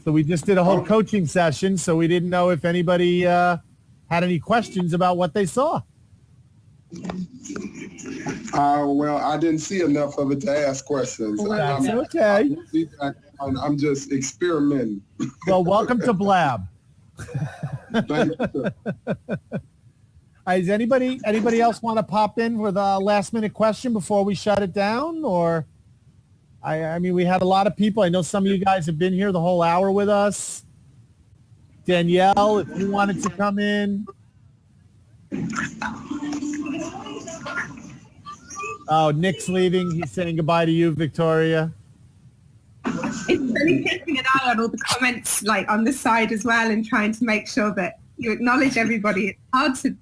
So we just did a whole coaching session. So we didn't know if anybody had any questions about what they saw. Well, I didn't see enough of it to ask questions. That's okay. I'm just experimenting. Well, welcome to Blab. Thank you. Does anybody else want to pop in with a last minute question before we shut it down? Or, I mean, we had a lot of people. I know some of you guys have been here the whole hour with us. Danielle, if you wanted to come in. Oh, Nick's leaving. He's saying goodbye to you, Victoria. It's really keeping an eye on all the comments, like on the side as well, and trying to make sure that you acknowledge everybody. It's hard to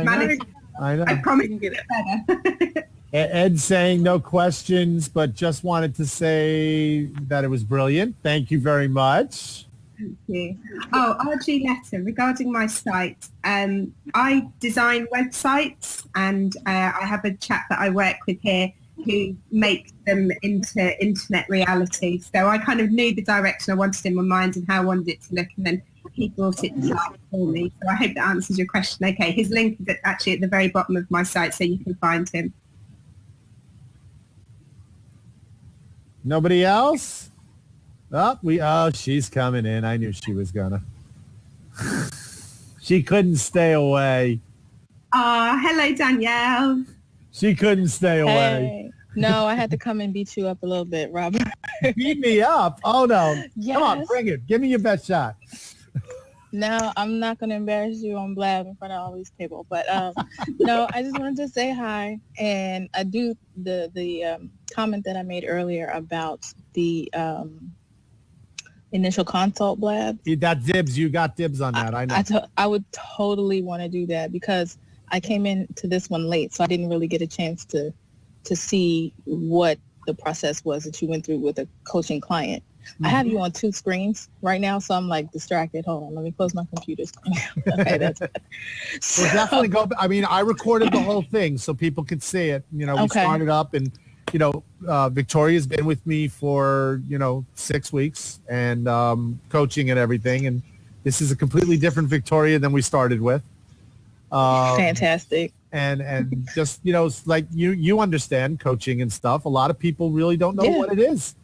manage. I know. I promise you get it better. Ed's saying no questions, but just wanted to say that it was brilliant. Thank you very much. Thank you. Oh, RG Letter, regarding my site, I design websites, and I have a chap that I work with here who makes them into internet reality. So I kind of knew the direction I wanted in my mind and how I wanted it to look, and then he brought it to life for me. So I hope that answers your question. Okay, his link is actually at the very bottom of my site, so you can find him. Nobody else? She's coming in. I knew she was gonna. She couldn't stay away. Hello, Danielle. She couldn't stay away. Hey. No, I had to come and beat you up a little bit, Robert. Beat me up? Oh, no. Yes. Come on, bring it. Give me your best shot. No, I'm not going to embarrass you on Blab in front of all these people. But no, I just wanted to say hi. And I do the comment that I made earlier about the initial consult Blab. That dibs. You got dibs on that. I know. I would totally want to do that because I came into this one late, so I didn't really get a chance to see what the process was that you went through with a coaching client. Mm-hmm. I have you on two screens right now, so I'm like distracted. Hold on, let me close my computer screen. Okay, that's bad. So, well, definitely go. I mean, I recorded the whole thing so people could see it. You know, we started up, and Victoria's been with me for 6 weeks and coaching and everything, and this is a completely different Victoria than we started with. Fantastic. And just, like you understand coaching and stuff. A lot of people really don't know what it is.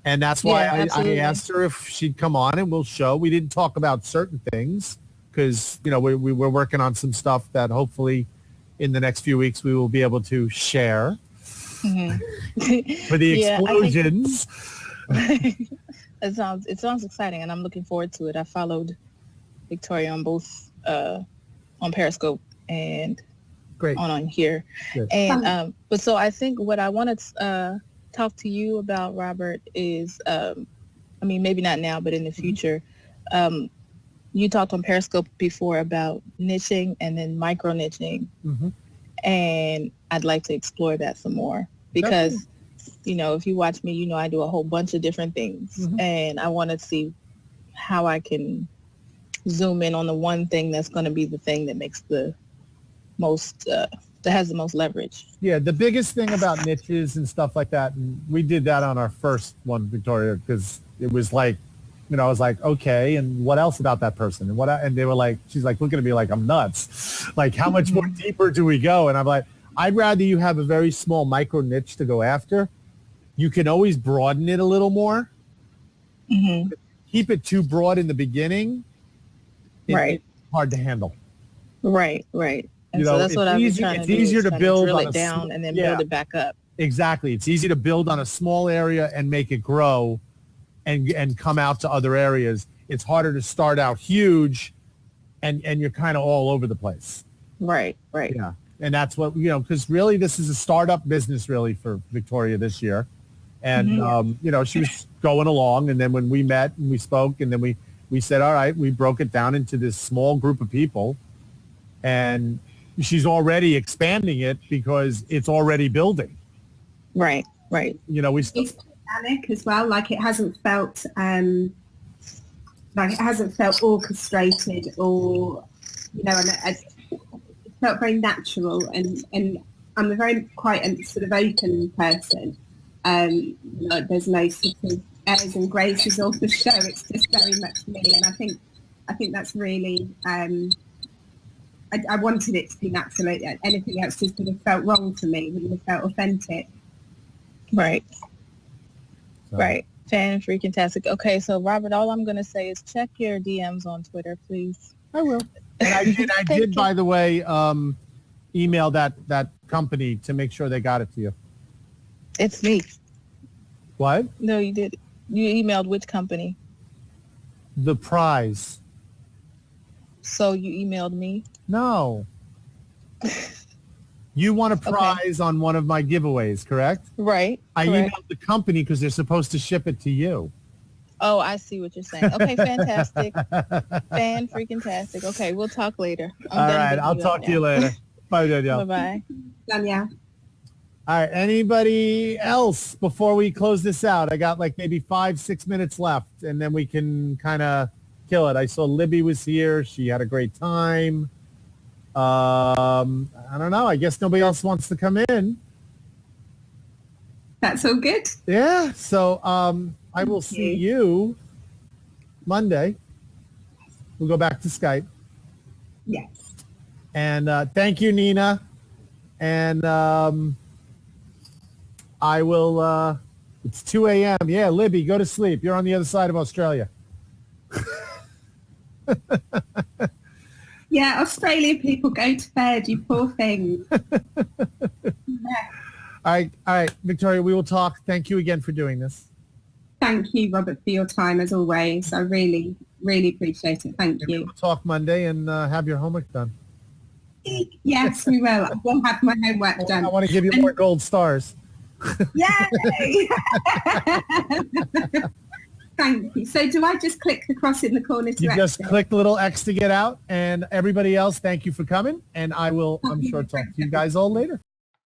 And that's why I asked her if she'd come on and we'll show. We didn't talk about certain things because, we were working on some stuff that hopefully in the next few weeks we will be able to share for the explosions. It sounds exciting, and I'm looking forward to it. I followed Victoria on both on Periscope and on here. Good. And but so I think what I want to talk to you about, Robert, is maybe not now, but in the future. You talked on Periscope before about niching and then micro niching, and I'd like to explore that some more because if you watch me, I do a whole bunch of different things, and I want to see how I can zoom in on the one thing that's going to be the thing that makes the most that has the most leverage. Yeah, the biggest thing about niches and stuff like that, and we did that on our first one, Victoria, because it was like, I was like, okay, and what else about that person? And they were like, she's like looking at me like I'm nuts. Like, how much more deeper do we go? And I'm like, I'd rather you have a very small micro niche to go after. You can always broaden it a little more. Keep it too broad in the beginning. It's hard to handle. Right. And so that's what I've been trying to do. It's easier to build drill it down and then build it back up. Exactly. It's easy to build on a small area and make it grow and come out to other areas. It's harder to start out huge and you're kind of all over the place. Right. Yeah. And that's what, because really this is a startup business really for Victoria this year. And, she was going along. And then when we met and we spoke and then we said, all right, we broke it down into this small group of people. And she's already expanding it because it's already building. Right. We it's organic as well. Like it hasn't felt orchestrated or, felt very natural, and I'm a very quite a sort of open person. There's no sort of airs and graces of the show. It's just very much me, and I think that's really. I wanted it to be natural. Anything else just would have felt wrong for me. Wouldn't have felt authentic. Right. So. Right. Fan-freaking-tastic. Okay, so Robert, all I'm going to say is check your DMs on Twitter, please. I will. And I did, by the way, email that company to make sure they got it to you. It's me. What? No, you did. You emailed which company? The prize. So you emailed me? No. You won a prize on one of my giveaways, correct? Right. I correct. emailed the company because they're supposed to ship it to you. Oh, I see what you're saying. Okay, fantastic. Fan-freaking-tastic. Okay, we'll talk later. All right, I'll talk to you later. Bye, Danielle. Bye-bye. Danielle. All right, anybody else before we close this out? I got like maybe 5-6 minutes left, and then we can kind of kill it. I saw Libby was here. She had a great time. I don't know. I guess nobody else wants to come in. That's all good. Yeah, so I will see you Monday. We'll go back to Skype. Yes. And thank you, Nina. And I will, it's 2 a.m. Yeah, Libby, go to sleep. You're on the other side of Australia. Yeah, Australian people go to bed, you poor thing. All right, Victoria, we will talk. Thank you again for doing this. Thank you, Robert, for your time as always. I really, really appreciate it. Thank you. We'll talk Monday and have your homework done. Yes, we will. We'll have my homework done. I want to give you more gold stars. Yay! Thank you. So do I just click the cross in the corner to You just exit? click the little X to get out. And everybody else, thank you for coming. And I will, I'm sure, talk to you guys all later.